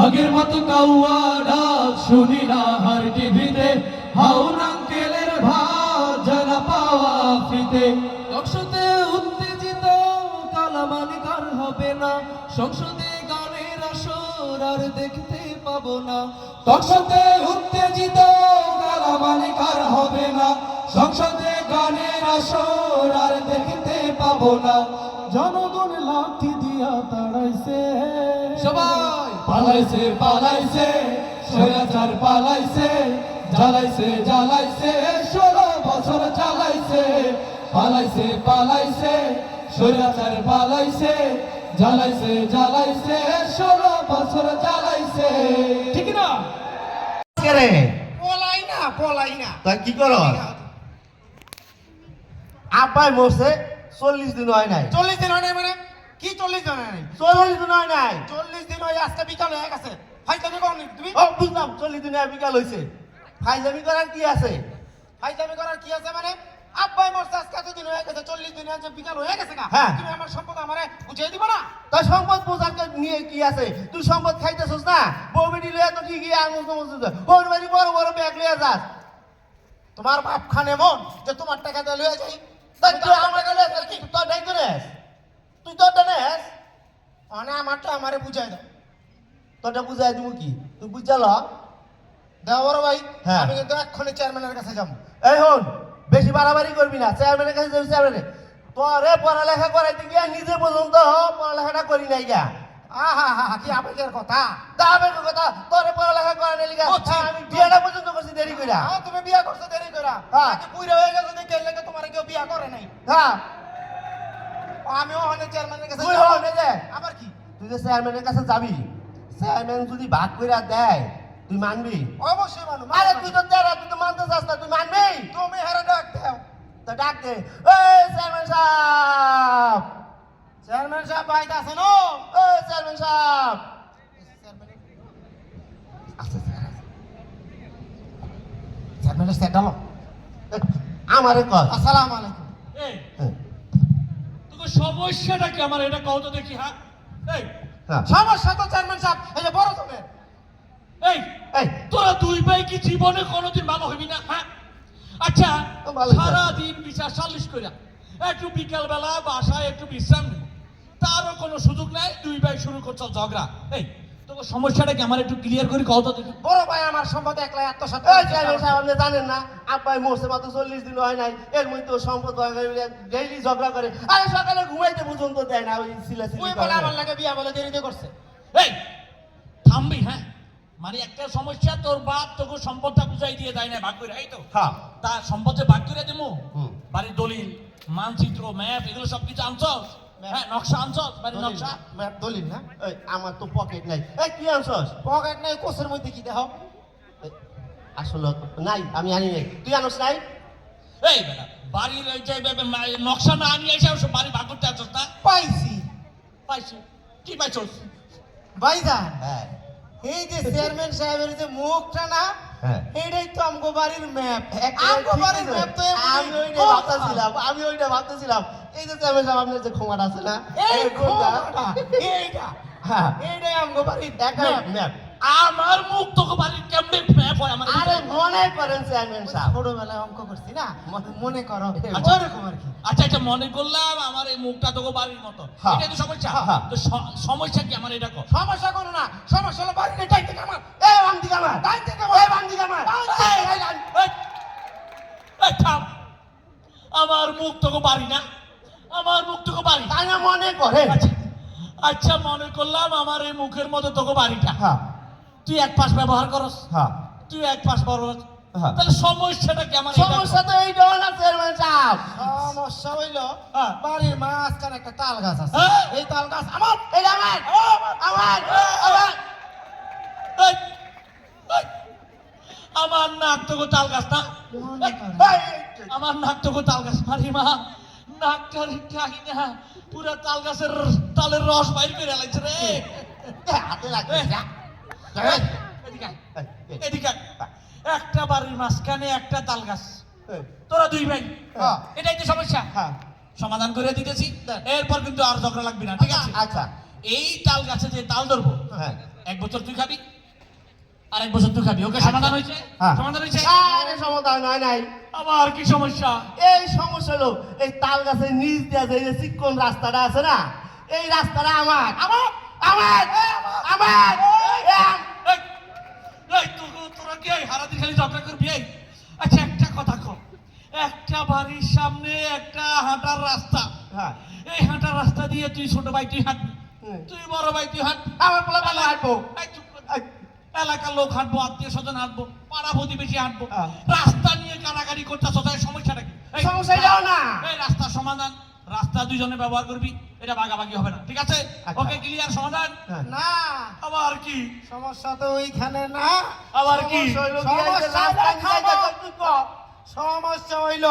S11: আগের মতো কাউয়া ডাক শুনি না হার টিভিতে, হাউন আঙ্কেলের ভাত জানা পাওয়া ফিতে। সংসদে উত্তেজিত কালামালিক আর হবে না, সংসদে গানের আসর আর দেখতে পাবো না। সংসদে উত্তেজিত কালামালিক আর হবে না, সংসদে গানের আসর আর দেখতে পাবো না। জনগণ লাঠি দিয়া তাড়াইছে, সবাই পালাইছে পালাইছে, স্বৈরাচার পালাইছে, জ্বালাইছে জ্বালাইছে 16 বছর জ্বালাইছে, পালাইছে পালাইছে স্বৈরাচার পালাইছে, জ্বালাইছে জ্বালাইছে 16 বছর জ্বালাইছে।
S2: ঠিক না?
S13: রে
S12: পলাই না
S13: তাই কি করো? আব্বাই মরছে 40 দিন হয় নাই।
S12: 40 দিন হয় নাই মানে কি 40 দিন হয় নাই?
S13: 40 দিন হয় নাই।
S12: 40 দিন হয় আজকে বিকাল হয়ে গেছে। ফাইজলামি করো নি তুমি?
S13: ও বুঝলাম 40 দিন বিকাল হইছে। ফাইজলামি করার কি আছে?
S12: ফাইজলামি করার কি আছে মানে? আব্বাই মরছে আজকে এত দিন হয়ে গেছে, 40 দিন যে বিকাল হয়ে গেছে না?
S13: হ্যাঁ।
S12: তুমি আমার সম্পদ আমারে বুঝিয়ে দিবা না?
S13: তাই সম্পদ বোঝার নিয়ে কি আছে? তুই সম্পদ খাইতেছস না, বউ বেটি লইয়া তো ঠিকই আনন্দ মজুদ, বউর বাড়ি বড় বড় ব্যাগ লইয়া যাস।
S12: তোমার বাপ খান এমন যে তোমার টাকা দিয়ে লয়ে যাই।
S13: তাই তুই আমার টাকা লইয়া যাস, কি তোর দায়িত্ব নেস? তুই তোরটা নেস?
S12: মানে আমারটা আমারে বুঝাই দাও।
S13: তোরটা বুঝাই দিব কি? তুই বুঝাল?
S12: দাও বড় ভাই,
S13: হ্যাঁ।
S12: আমি কিন্তু এক্ষুনি চেয়ারম্যানের কাছে যাবো।
S13: এই হন, বেশি বাড়াবাড়ি করবি না, চেয়ারম্যানের কাছে যাবি। চেয়ারম্যানে তোরে পড়ালেখা করাইতে গিয়া নিজে পর্যন্ত পড়ালেখাটা করি নাই গা।
S12: আহা হা হা, কি আবেগের কথা।
S13: দামের কথা, তোরে পড়ালেখা করানোর লিগা আমি বিয়েটা পর্যন্ত করছি দেরি কইরা।
S12: তুমি বিয়া করছো দেরি কইরা।
S13: হ্যাঁ।
S12: নাকি পুইরা হয়ে গেছে দেখে লাগে তোমার কেউ বিয়া করে নাই।
S13: হ্যাঁ,
S12: আমিও অনেক চেয়ারম্যানের কাছে
S13: তুই
S12: যাবো।
S13: হন এই যে,
S12: আবার কি?
S13: তুই যে চেয়ারম্যানের কাছে যাবি, চেয়ারম্যান যদি ভাগ কইরা দেয় তুই মানবি?
S12: অবশ্যই মানুষ।
S13: আরে তুই তো তেরা, তুই তো মানতে চাস না, তুই মানবি?
S12: তুমি হেরে ডাক দাও।
S13: তো ডাক দে, এই চেয়ারম্যান সাহেব,
S12: চেয়ারম্যান সাহেব বাইতে আছেন? ও
S13: এই চেয়ারম্যান সাহেব।
S12: চেয়ারম্যানের সেট হলো।
S13: আমারে কর।
S12: আসসালামু আলাইকুম।
S2: এই তোকে সমস্যাটা কি আমার এটা কও তো দেখি। হ্যাঁ এই
S13: হ্যাঁ।
S12: সমস্যা তো চেয়ারম্যান সাহেব এই যে বড় তুমি।
S2: এই
S13: এই
S2: তোরা দুই ভাই কি জীবনে কোনোদিন ভালো হবি না? হ্যাঁ আচ্ছা,
S13: ভালো
S2: সারাদিন বিচার সালিশ কইরা একটু বিকাল বেলা বাসায় একটু বিশ্রাম নেব, তারও কোনো সুযোগ নাই। দুই ভাই শুরু করছো ঝগড়া। এই তোকে সমস্যাটা কি আমার একটু ক্লিয়ার করে কও তো দেখি।
S12: বড় ভাই আমার সম্পদ একলা আত্মসাৎ
S13: এই চেয়ারম্যান সাহেব, আপনি জানেন না আব্বাই মরছে মাত্র 40 দিন হয় নাই, এর মধ্যে তো সম্পদ ডেইলি ঝগড়া করে। আরে সকালে ঘুমাইতে পর্যন্ত দেয় না, ওই সিলাসিলি
S12: ওই বলে আমার লাগে বিয়া বলে দেরিতে করছে।
S2: এই থামবি? হ্যাঁ মানে একটা সমস্যা, তোর বাপ তোকে সম্পদটা বুঝাই দিয়ে দেয় না ভাগ করে, এই তো
S13: হ্যাঁ।
S2: তা সম্পদে ভাগ করে দেবো।
S13: হুম।
S2: বাড়ির দলিল, মানচিত্র, ম্যাপ এগুলো সবকিছু আনছস? হ্যাঁ নকশা আনছস? বাড়ির নকশা?
S12: ম্যাপ দলিল না?
S13: এই আমার তো পকেট নাই। এই কি আনছস?
S12: পকেট নাই, কোষের মধ্যে কি দেখো?
S13: আসলে নাই, আমি আনি নাই। তুই আনস নাই?
S2: এই বেটা বাড়ির ওই যে নকশা না আনিয়ে এসে সব বাড়ি ভাগ করতে আনছস না?
S12: পাইছি।
S2: পাইছি? কি পাইছস?
S12: ভাইজান,
S13: হ্যাঁ
S12: এই যে চেয়ারম্যান সাহেবের যে মুখটা না,
S13: হ্যাঁ।
S12: এটাই তো আমগো বাড়ির ম্যাপ।
S13: একেবারে
S12: আমগো
S13: ঠিক
S12: বাড়ির
S13: আছে।
S12: ম্যাপ তো
S13: আমি ওইটা ভাবতেছিলাম এই যে চেয়ারম্যান সাহেব আপনার যে ক্ষমাটা আছে না,
S12: এই
S13: কোনটা?
S12: খোঁড়াটা, এইটা,
S13: হ্যাঁ,
S12: এইটাই আমগো বাড়ির
S13: একটা
S12: ম্যাপ।
S13: ম্যাপ।
S2: আমার মুখ তোকে বাড়ির কেমনে ম্যাপ হয় আমার?
S13: আরে মনে করেন চেয়ারম্যান সাহেব,
S12: ছোটবেলায় অঙ্ক করছি না, মনে করো
S2: আচ্ছা।
S12: ওরকম আর কি।
S2: আচ্ছা এটা মনে করলাম আমার এই মুখটা তোকে বাড়ির মতো।
S13: হ্যাঁ।
S2: এটাই তো সমস্যা।
S13: হ্যাঁ।
S2: তো সমস্যা কি আমার এটা কর।
S12: সমস্যা করো না, সমস্যা হলো বাড়ির এটাই থেকে আমার।
S13: এই বান্দি কামার,
S12: তাই থেকে আমার।
S13: এই বান্দি কামার,
S2: এই থাম, আমার মুখ তোকে বাড়ি না, আমার মুখ তোকে বাড়ি।
S13: তাই না মনে করেন?
S2: আচ্ছা আচ্ছা মনে করলাম আমার এই মুখের মতো তোকে বাড়িটা।
S13: হ্যাঁ
S2: তুই এক পাশ ব্যবহার করস,
S13: হ্যাঁ
S2: তুই এক পাশ বড়।
S13: হ্যাঁ।
S2: তাহলে সমস্যাটা কি আমার? এটা কর।
S13: সমস্যা তো এইটা না চেয়ারম্যান সাহেব।
S12: সমস্যা হইলো
S2: হ্যাঁ।
S12: বাড়ির মাঝখানে একটা তাল গাছ আছে।
S2: হ্যাঁ।
S12: এই তাল গাছ আমার।
S13: এটা আমার, আমার, আমার।
S2: এই, এই, আমার নাক তোকে তাল গাছ না? আমার নাক তোকে তাল গাছ মারি মা, নাকটার টাকি না পুরা তাল গাছের তালের রস বাইর করে লাগছে রে।
S13: হাতে লাগবে যা।
S2: এদিকে আয়, এদিকে আয়। একটা বাড়ির মাঝখানে একটা তাল গাছ, তোরা দুই ভাই।
S13: হ্যাঁ।
S2: এটাই তো সমস্যা।
S13: হ্যাঁ।
S2: সমাধান করে দিতেছি, এরপর কিন্তু আর ঝগড়া লাগবে না, ঠিক আছে?
S13: আচ্ছা।
S2: এই তাল গাছে যে তাল ধরবো,
S13: হ্যাঁ।
S2: 1 বছর তুই খাবি, আর 1 বছর তুই খাবি। ওকে সমাধান হয়েছে?
S13: হ্যাঁ।
S2: সমাধান হয়েছে?
S13: আরে সমাধান হয় নাই।
S2: আবার কি সমস্যা?
S13: এই সমস্যা হলো এই তাল গাছের নিচ দিয়ে যে এই চিকন রাস্তাটা আছে না, এই রাস্তাটা আমার, আমার, আমার, আমার।
S2: এই, এই, তোরা কি এই হারাদি খালি ঝগড়া করবি? এই, আচ্ছা একটা কথা কর, একটা বাড়ির সামনে একটা হাঁটার রাস্তা,
S13: হ্যাঁ।
S2: এই হাঁটার রাস্তা দিয়ে তুই ছোট ভাই তুই হাঁটবি, তুই বড় ভাই তুই হাঁটবি,
S13: আমার পোলা ভালো হাঁটবো।
S2: এই, চুপ কর।
S13: এই,
S12: এলাকার লোক হাঁটবো, আত্মীয় স্বজন হাঁটবো, পাড়া প্রতিবেশী হাঁটবো, রাস্তা নিয়ে কানাকানি করতেছ, তাই সমস্যাটা কি? এই
S2: সমস্যা এটাও না।
S12: এই রাস্তার সমাধান, রাস্তা দুইজনে ব্যবহার করবি, এটা ভাগাভাগি হবে না, ঠিক আছে? ওকে, ক্লিয়ার সমাধান?
S2: না,
S12: আবার কি
S2: সমস্যা তো ওইখানে না।
S12: আবার কি?
S2: সমস্যা হইল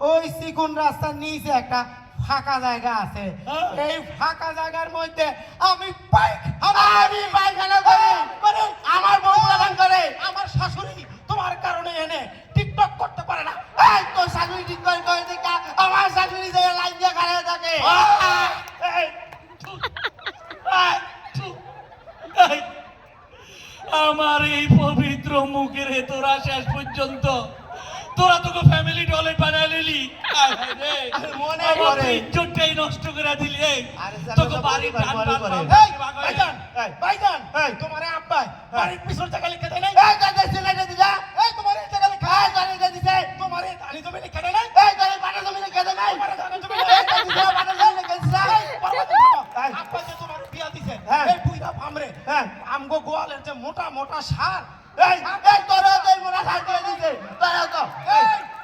S2: ওই চিকুন রাস্তার নিচে একটা ফাঁকা জায়গা আছে। এই ফাঁকা জায়গার মধ্যে আমি পায়খানা করি, আমার বউ প্রদান করে, আমার শাশুড়ি তোমার কারণে এনে টিকটক করতে পারে না। এই তোর শাশুড়ি টিকটক করে দেখা, আমার শাশুড়ি যে লাইন দিয়ে খাড়া থাকে।
S12: আমার এই পবিত্র মুখের তোরা শেষ পর্যন্ত তোরা তোকে ফ্যামিলি টয়লেট বানায় নিলি, মনে করে ইজ্জতটাই নষ্ট করে দিলি। তোকে বাড়ির ডান
S2: ভাইজান, তোমারে আব্বা বাড়ির পিছন থেকে লিখে দেয় নাই? এই দাদা সিলাইটা দিলা, এই তোমারে জায়গা লিখা, এই জায়গা দিছে, তোমারে ধানি জমি লিখে দেয় নাই? এই জায়গা বাড়ি জমি লিখে দেয় নাই? তোমারে ধানি জমি লিখে দিছে, বাড়ি জমি লিখে দিছে। আব্বা যে তোমার বিয়া দিছে, এই বুইরা ফামরে, আমগো গোয়ালের যে মোটা মোটা সার, এই তোরা যে মোটা সার দিয়ে দিছে, তারা তো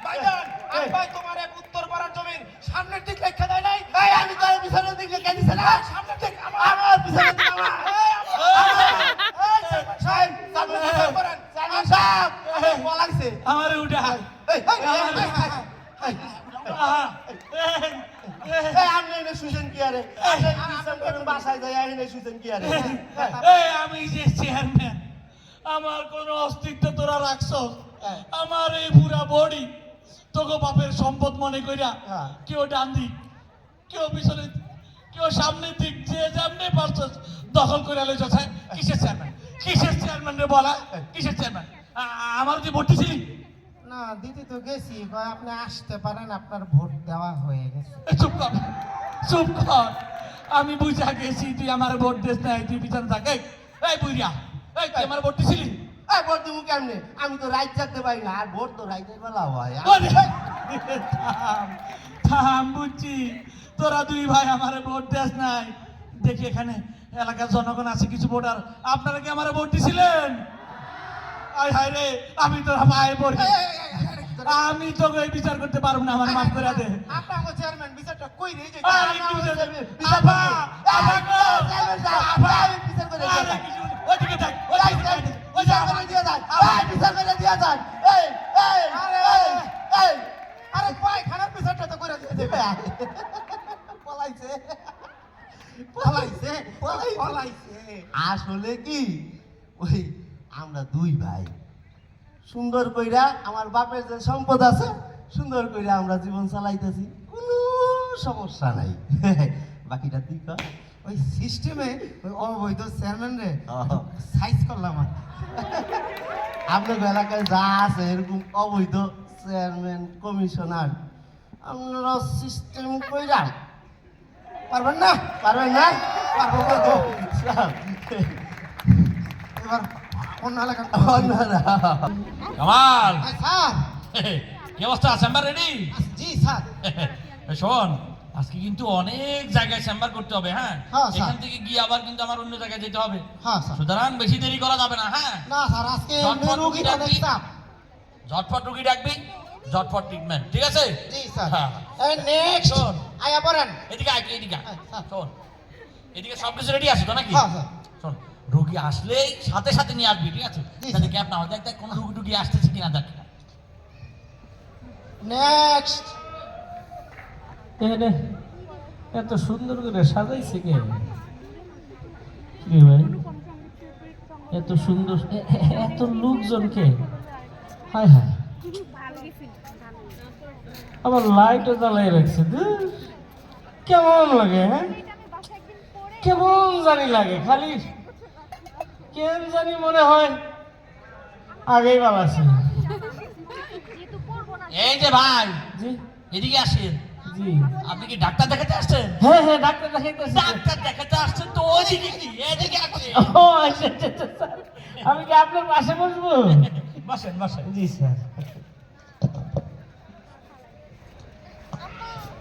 S2: ভাইজান, আব্বা তোমার এক উত্তর পাড়ার জমির সামনের দিক লিখে দেয় নাই? এই আমি তোর পিছনের দিক লিখে দিছে না? সামনের দিক আমার পিছনের দিক আমার।
S12: আমার উঠা আমি যে চেয়ারম্যান, আমার কোন অস্তিত্ব তোরা রাখছ? আমার এই পুরা বডি তোকে বাপের সম্পদ মনে কইরা কেউ ডান দিক, কেউ পিছনে, কেউ সামনের দিক, যে যেমনি পারছ দখল করে লইছ। কিসের চেয়ারম্যান? কিসের চেয়ারম্যান রে বলা? কিসের চেয়ারম্যান? আমার যে ভোট দিছিলি
S2: না? দিতে তো গেছি, আপনি আসতে পারেন, আপনার ভোট দেওয়া হয়ে গেছে।
S12: চুপ কর, চুপ কর। আমি বুঝা গেছি তুই আমার ভোট দিস নাই, তুই পিছনে থাক। এই বুইরা, এই তুই আমার ভোট দিছিলি?
S2: ভোট দিব কেমনে? আমি তো রাইত থাকতে পারি না, আর ভোট তো রাইতের বেলা হয়।
S12: থাম, থাম, বুঝছি তোরা দুই ভাই আমারে ভোট দিস নাই। দেখি এখানে এলাকার জনগণ আছে কিছু ভোটার, আপনারা কি আমারে ভোট দিছিলেন? আয় হায় রে, আমি তোরা পায়ে পড়ি, আমি তোকে বিচার করতে পারবো না, আমার মাফ করে দে।
S2: আপনার চেয়ারম্যান বিচারটা কই রে? যে
S12: ওইদিকে থাক,
S2: আরে পায়খানার বিচারটা তো করে দিয়ে পলাইছে, পলাইছে, পলাইছে। আসলে কি ওই আমরা দুই ভাই সুন্দর কইরা, আমার বাপের যে সম্পদ আছে সুন্দর কইরা আমরা জীবন চালাইতেছি, কোনো সমস্যা নাই। বাকিটা তুই কর। ওই সিস্টেমে ওই অবৈধ চেয়ারম্যান রে সাইজ করলাম। আপনার এলাকায় যা আছে এরকম অবৈধ চেয়ারম্যান, কমিশনার, আপনারা সিস্টেম কইরা পারবেন না? পারবেন না? পারবো না তো। এবার অন্য এলাকা, অন্য
S12: কামাল,
S2: স্যার।
S12: কি অবস্থা? Chamber ready?
S2: জি স্যার।
S12: শোন, আজকে কিন্তু অনেক জায়গায় চেম্বার করতে হবে। হ্যাঁ,
S2: হ্যাঁ, স্যার।
S12: এখান থেকে গিয়ে আবার কিন্তু আমার অন্য জায়গায় যেতে হবে।
S2: হ্যাঁ স্যার।
S12: সুতরাং বেশি দেরি করা যাবে না। হ্যাঁ
S2: না স্যার, আজকে
S12: ঝটপট রুগী
S2: রোগীটা
S12: ডাকবি,
S2: দেখতাম।
S12: ঝটপট রুগী ডাকবি, ঝটপট ট্রিটমেন্ট, ঠিক আছে?
S2: জি স্যার।
S12: হ্যাঁ।
S2: এই নেক্সট
S12: শোন,
S2: আয়া পড়েন।
S12: এদিকে আয়, এদিকে আয়।
S2: স্যার।
S12: শোন, এদিকে সব কিছু রেডি আছে তো নাকি?
S2: হ্যাঁ স্যার।
S12: শোন, রুগী আসলেই সাথে সাথে নিয়ে আসবি, ঠিক আছে?
S2: জি,
S12: তাহলে গ্যাপ না হয়, দেখ দেখ কোন রুগী টুগী আসতেছে কিনা দেখ।
S2: নেক্সট। এত সুন্দর করে সাজাইছে কে? ভাই এত সুন্দর, এত লোকজনকে, হায় হায়, আবার লাইটও জ্বালাই রাখছে। কেমন লাগে? হ্যাঁ, কেমন জানি লাগে, খালি কেন জানি মনে হয় আগেই ভালো ছিল।
S12: এই যে ভাই,
S2: জি
S12: এদিকে আসেন।
S2: জি,
S12: আপনি কি ডাক্তার দেখাতে আসছেন?
S2: হ্যাঁ হ্যাঁ, ডাক্তার দেখাইতেছি।
S12: ডাক্তার দেখাতে আসছেন তো ওইদিকে কি, এদিকে আসেন।
S2: ও আচ্ছা আচ্ছা আচ্ছা, স্যার আমি কি আপনার পাশে বসবো?
S12: বসেন বসেন।
S2: জি স্যার।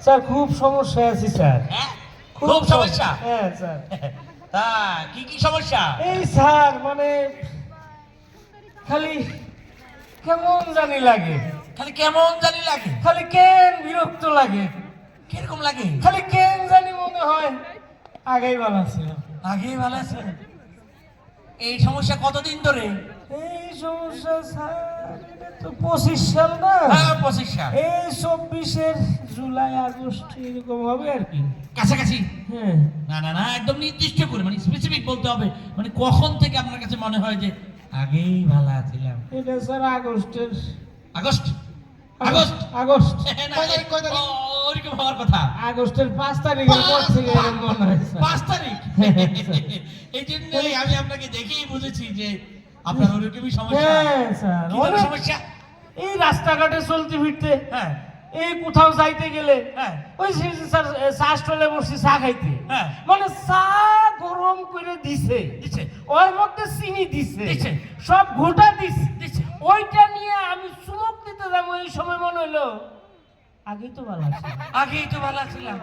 S2: স্যার খুব সমস্যায় আছি স্যার।
S12: হ্যাঁ, খুব সমস্যা?
S2: হ্যাঁ স্যার।
S12: তা কি কি সমস্যা?
S2: এই স্যার মানে খালি কেমন জানি লাগে,
S12: খালি কেমন জানি লাগে।
S2: খালি কেন বিরক্ত লাগে,
S12: কিরকম লাগে?
S2: খালি কেন জানি মনে হয় আগেই ভালো ছিল।
S12: আগেই ভালো আছে। এই সমস্যা কতদিন ধরে?
S2: এই সমস্যা স্যার এটা তো 25 সাল না,
S12: হ্যাঁ 25 সাল।
S2: এই 24-এর জুলাই আগস্ট এরকম হবে আর কি,
S12: কাছাকাছি।
S2: হ্যাঁ।
S12: না না না, একদম নির্দিষ্ট করে মানে স্পেসিফিক বলতে হবে, মানে কখন থেকে আপনার কাছে মনে হয় যে আগেই ভালো ছিলাম?
S2: এটা স্যার আগস্টের
S12: আগস্ট আগস্ট
S2: আগস্ট
S12: না, ওরকম হওয়ার কথা।
S2: আগস্টের 5 তারিখের পর থেকে এরকম মনে হয় স্যার।
S12: 5 তারিখ। এই জন্যই আমি আপনাকে দেখেই বুঝেছি যে আপনার ওরকমই সমস্যা।
S2: হ্যাঁ স্যার,
S12: কি ধরনের
S2: অনেক
S12: সমস্যা?
S2: এই রাস্তাঘাটে চলতে ফিরতে,
S12: হ্যাঁ
S2: এই কোথাও যাইতে গেলে,
S12: হ্যাঁ
S2: ওই স্যার চা স্টলে বসে চা খাইতে,
S12: হ্যাঁ
S2: মানে চা গরম করে দিছে,
S12: দিচ্ছে
S2: ওর মধ্যে চিনি দিছে,
S12: দিছে।
S2: সব ঘোটা দিছে,
S12: দিচ্ছে।
S2: ওইটা নিয়ে আমি চুমুক দিতে যাবো, এই সময় মনে হইলো আগেই তো ভালো আছে।
S12: আগেই তো ভালো ছিলাম।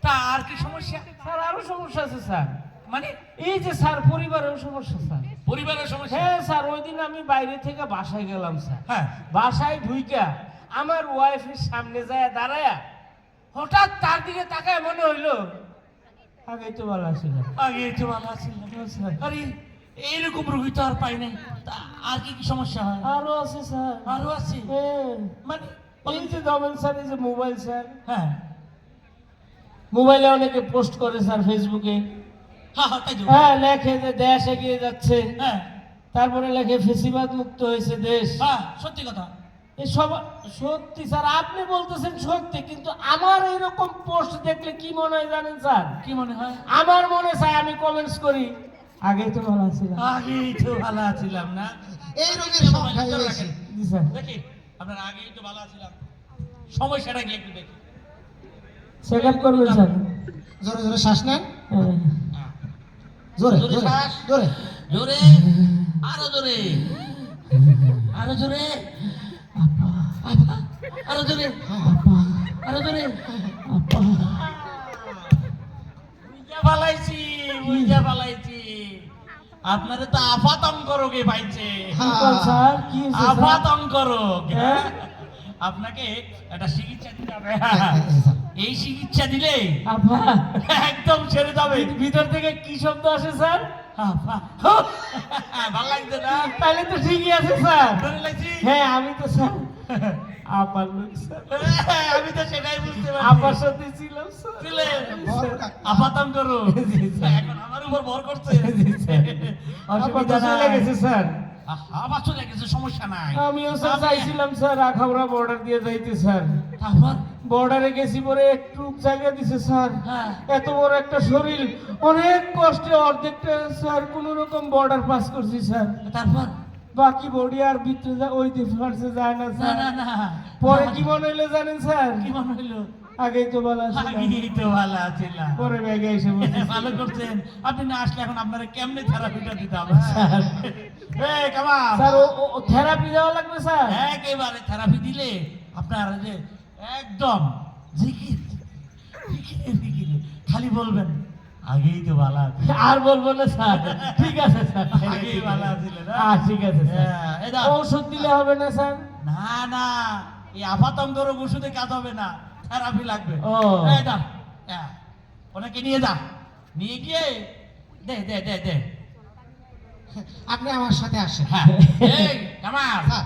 S12: তা আর কি সমস্যা?
S2: স্যার আরো সমস্যা আছে স্যার,
S12: মানে
S2: এই যে স্যার পরিবারের সমস্যা স্যার।
S12: পরিবারের সমস্যা?
S2: হ্যাঁ স্যার, ওই দিন আমি বাইরে থেকে বাসায় গেলাম স্যার,
S12: হ্যাঁ
S2: বাসায় ঢুইকা আমার ওয়াইফের সামনে যায় দাঁড়ায়া হঠাৎ তার দিকে তাকায় মনে হইলো আগেই তো ভালো ছিল।
S12: আগেই তো ভালো ছিলাম। আরে এইরকম রোগী তো আর পাই নাই। তা আর কি কি সমস্যা হয়?
S2: আরো আছে স্যার,
S12: আরো আছে?
S2: হ্যাঁ,
S12: মানে
S2: এই যে ধরেন স্যার, এই যে মোবাইল স্যার,
S12: হ্যাঁ
S2: মোবাইলে অনেকে পোস্ট করে স্যার ফেসবুকে,
S12: হ্যাঁ হ্যাঁ, তাই তো।
S2: হ্যাঁ লেখে যে দেশ এগিয়ে যাচ্ছে,
S12: হ্যাঁ
S2: তারপরে লেখে ফেসিবাদ মুক্ত হয়েছে দেশ।
S12: হ্যাঁ সত্যি কথা।
S2: এই সব সত্যি স্যার, আপনি বলতেছেন সত্যি, কিন্তু আমার এরকম পোস্ট দেখলে কি মনে হয় জানেন স্যার?
S12: কি মনে হয়?
S2: আমার মনে চায় আমি কমেন্টস করি আগেই তো ভালো ছিল।
S12: আগেই তো ভালো ছিলাম না।
S3: এই রোগের
S12: সময় ভিতরে রাখেন।
S2: জি স্যার।
S12: দেখি আপনার আগেই তো ভালো ছিলাম সমস্যাটা কি একটু দেখি।
S2: চেক আপ করবেন স্যার।
S3: জোরে জোরে শ্বাস নেন,
S2: হ্যাঁ।
S3: জোরে
S12: জোরে
S3: জোরে
S12: শ্বাস।
S3: জোরে।
S12: জোরে, আরো জোরে, আরো জোরে, আরো জোরে, আরো জোরে। বুঝা পালাইছি, বুঝা পালাইছি। আপনারে তো আপাতঙ্ক রোগে পাইছে।
S2: কি বল স্যার? কি হয়েছে স্যার?
S12: আপাতঙ্ক রোগ।
S2: হ্যাঁ?
S12: আপনাকে একটা চিকিৎসা দিতে হবে। এই চিকিৎসা দিলে
S2: আপা,
S12: একদম ছেড়ে যাবে।
S2: ভিতর থেকে কি শব্দ আসে স্যার?
S12: ভালো লাগছে না?
S2: তাহলে তো ঠিকই আছে স্যার।
S12: ধরে লাগছি?
S2: হ্যাঁ, আমি তো স্যার আপার লোক স্যার,
S12: আমি তো সেটাই বুঝতে
S2: আপার
S12: পারছি।
S2: সাথে ছিলাম স্যার।
S12: ছিলেন? আপাতঙ্ক রোগ। এখন আমার উপর ভর করছে।
S2: আপা তো
S12: অসুবিধা
S2: চলে
S12: নাই।
S2: গেছে স্যার।
S12: আবার চলে গেছে, সমস্যা নাই।
S2: আমিও স্যার চাইছিলাম স্যার আখাউড়া বর্ডার দিয়ে যাইতে স্যার।
S12: তারপর
S2: বর্ডারে গেছি পরে একটু জায়গা দিছে স্যার।
S12: হ্যাঁ।
S2: এত বড় একটা শরীর, অনেক কষ্টে অর্ধেকটা স্যার কোন রকম বর্ডার পাস করছি স্যার।
S12: তারপর
S2: বাকি বডি আর ভিতরে ওই ডিফারেন্সে যায় না
S12: না
S2: স্যার।
S12: না না,
S2: পরে কি মনে হইলো জানেন স্যার?
S12: কি মনে হইলো?
S2: আগেই তো ভালো ছিল,
S12: আগেই তো ভালো ছিলাম।
S2: পরে ব্যাগে এসে বসেছি।
S12: ভালো করছেন। আপনি না আসলে এখন আপনারা কেমনে থেরাপিটা দিতাম? এই কামাল,
S2: স্যার ও থেরাপি দেওয়া লাগবে স্যার?
S12: একেবারে থেরাপি দিলে আপনার যে একদম জিকির জিকিরে জিকিরে খালি বলবেন আগেই তো ভালো আছে।
S2: আর বলবো না স্যার। ঠিক আছে স্যার,
S12: আগেই ভালো ছিল না?
S2: ঠিক আছে স্যার।
S12: হ্যাঁ, এই দাও।
S2: ঔষধ দিলে হবে না স্যার?
S12: না না, এই আপাতঙ্ক রোগ ওষুধে কাজ হবে না, থেরাপি লাগবে।
S2: ও।
S12: এই দাও, হ্যাঁ, ওনাকে নিয়ে যা, নিয়ে গিয়ে দে দে দে দে।
S3: আপনি আমার সাথে আসেন।
S12: হ্যাঁ, এই কামাল,
S3: স্যার।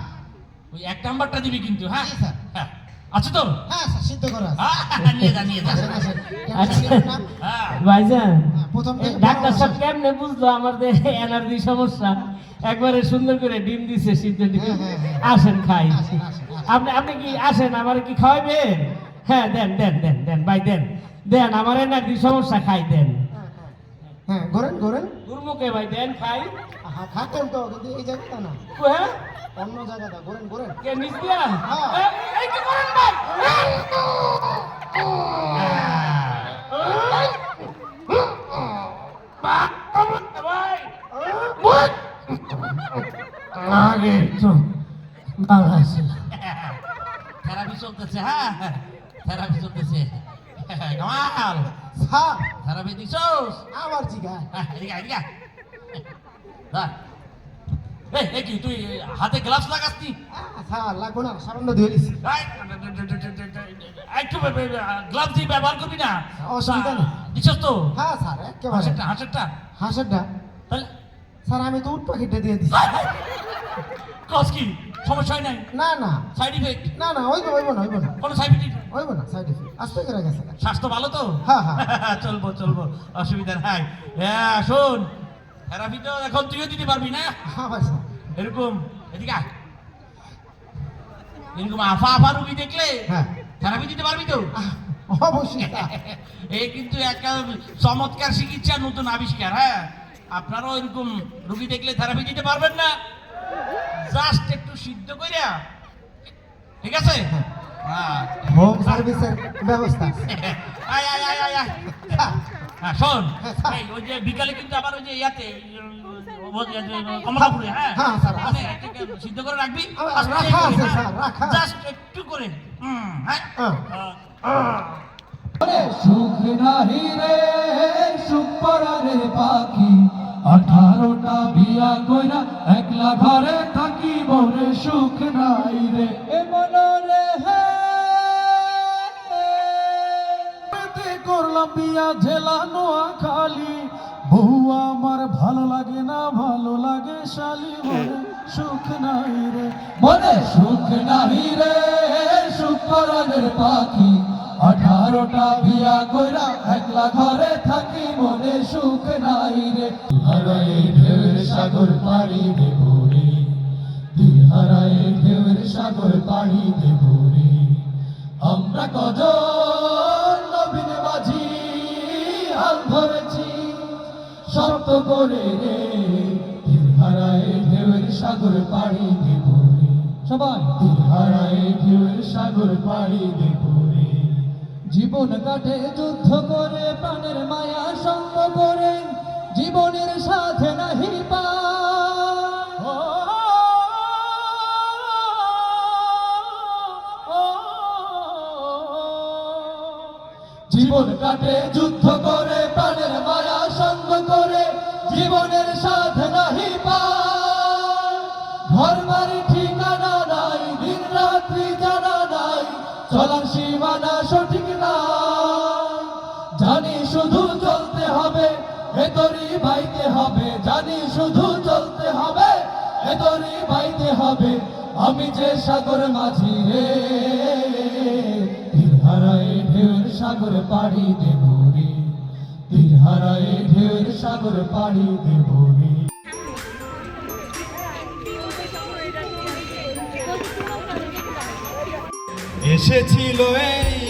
S12: ওই 1 নাম্বারটা দিবি কিন্তু। হ্যাঁ
S3: জি, স্যার।
S12: হ্যাঁ, আছে তো?
S3: হ্যাঁ স্যার, সিদ্ধ করা আছে।
S12: নিয়ে যা, নিয়ে যা।
S3: আসেন, আসেন।
S2: আচ্ছা।
S3: কেমন নাম?
S12: হ্যাঁ,
S2: ভাইজান,
S3: প্রথম
S2: এ,
S3: থেকে
S2: ডাক্তার সাহেব
S3: বড়
S2: কেমনে বুঝলো আমার যে এনার্জি সমস্যা? একবারে সুন্দর করে ডিম দিছে, সিদ্ধ ডিম।
S3: হ্যাঁ, হ্যাঁ, হ্যাঁ।
S2: আসেন খাই।
S3: আসেন, আসেন, আসেন।
S2: আপনি কি আসেন, আমার কি খাওয়াবেন? হ্যাঁ, দেন দেন দেন দেন ভাই, দেন দেন, আমার এনার্জি সমস্যা, খাই দেন।
S3: হ্যাঁ, ঘোরেন ঘোরেন।
S2: গুরমুখে ভাই দেন, খাই।
S3: খাতেন তো, কিন্তু এই জায়গাটা না,
S2: হ্যাঁ,
S3: অন্য জায়গাটা। ঘোরেন ঘোরেন।
S2: কে নিচ দিয়া?
S3: হ্যাঁ।
S2: এই কি করেন ভাই? ভাই, আগে তো ভালো ছিল।
S12: থেরাপি চলতেছে। হ্যাঁ, থেরাপি চলতেছে। কামাল,
S3: স্যার,
S12: থেরাপি দিছস?
S3: আবার জিগা।
S12: এদিকে, এদিকে। ধর। এই কি তুই হাতে গ্লাভস লাগাসনি?
S3: স্যার লাগবো না, সামান্য ধুয়ে দিছি।
S12: একটু গ্লাভস দিয়ে ব্যবহার করবি না।
S3: অসুবিধা নেই।
S12: দিছস তো?
S3: হ্যাঁ স্যার, একেবারে।
S12: হাঁসেরটা
S3: হাঁসেরটা
S12: তাহলে
S3: স্যার আমি তো উট পাখিটা দিয়ে দিছি।
S12: কস কি সমস্যা হয় নাই?
S3: না না
S12: সাইড ইফেক্ট?
S3: না না, হইব না
S12: কোনো সাইড ইফেক্ট?
S3: হইব না, সাইড ইফেক্ট আস্তে করে গেছে।
S12: স্বাস্থ্য ভালো তো?
S3: হ্যাঁ হ্যাঁ
S12: চলবো অসুবিধা নাই। হ্যাঁ শোন, থেরাপি তো এখন তুইও দিতে পারবি না?
S3: হ্যাঁ ভাই স্যার।
S12: এরকম এদিকে আয়। এরকম আফা রুগী দেখলে
S3: হ্যাঁ
S12: থেরাপি দিতে পারবি তো?
S3: অবশ্যই স্যার।
S12: এই কিন্তু একটা চমৎকার চিকিৎসা, নতুন আবিষ্কার। হ্যাঁ, আপনারাও এরকম রুগী দেখলে থেরাপি দিতে পারবেন না? জাস্ট একটু সিদ্ধ কইরা, ঠিক আছে? হ্যাঁ
S3: হোম সার্ভিসের ব্যবস্থা আছে।
S12: আয় আয় আয় আয় আয়। হ্যাঁ শোন, এই ওই যে বিকালে কিন্তু আবার ওই যে ইয়াতে কমলাপুরে, হ্যাঁ
S3: হ্যাঁ, স্যার,
S12: মানে এটাকে সিদ্ধ করে রাখবি।
S3: রাখা আছে স্যার, রাখা।
S12: জাস্ট একটু করে। হ্যাঁ
S11: সুখ নাহি রে সুখ পরারে পাখি, 18টা বিয়া কইরা একলা ঘরে থাকি, মনে সুখ নাই রে এ মনরে হে। করলাম বিয়া জেলা নোয়াখালী, বউ আমার ভালো লাগে না, ভালো লাগে শালি, মনে সুখ নাই রে, মনে সুখ নাই রে সুখ পরানের পাখি, 18টা বিয়া কইরা একলা ঘরে থাকি, মনে সুখ নাই রে। হারায় ঢেউয়ের সাগর পাড়ি দেব রে, হারায় ঢেউয়ের সাগর পাড়ি দেব রে, আমরা কজন নবীন মাঝি হাল ধরেছি শক্ত করে রে, হারায় ঢেউয়ের সাগর পাড়ি দেব রে, সবাই হারায় ঢেউয়ের সাগর পাড়ি দেব রে। জীবন কাটে যুদ্ধ করে, প্রাণের মায়া সঙ্গ করে, জীবনের সাথে নাহি পায়। জীবন কাটে যুদ্ধ করে, প্রাণের মায়া সঙ্গ করে, জীবনের সাথে নাহি পায়। ঘর বাড়ি ঠিকানা নাই, দিন রাত্রি জানা নাই, চলার সীমানা সঠিক নাই। জানি শুধু চলতে হবে, ভেতরি বাইতে হবে, জানি শুধু চলতে হবে, ভেতরি বাইতে হবে, আমি যে সাগর মাঝি রে, হারায় ঢেউয়ের সাগর পাড়ি দেব রে, হারায় ঢেউয়ের সাগর পাড়ি দেব রে।
S1: এসেছিল এই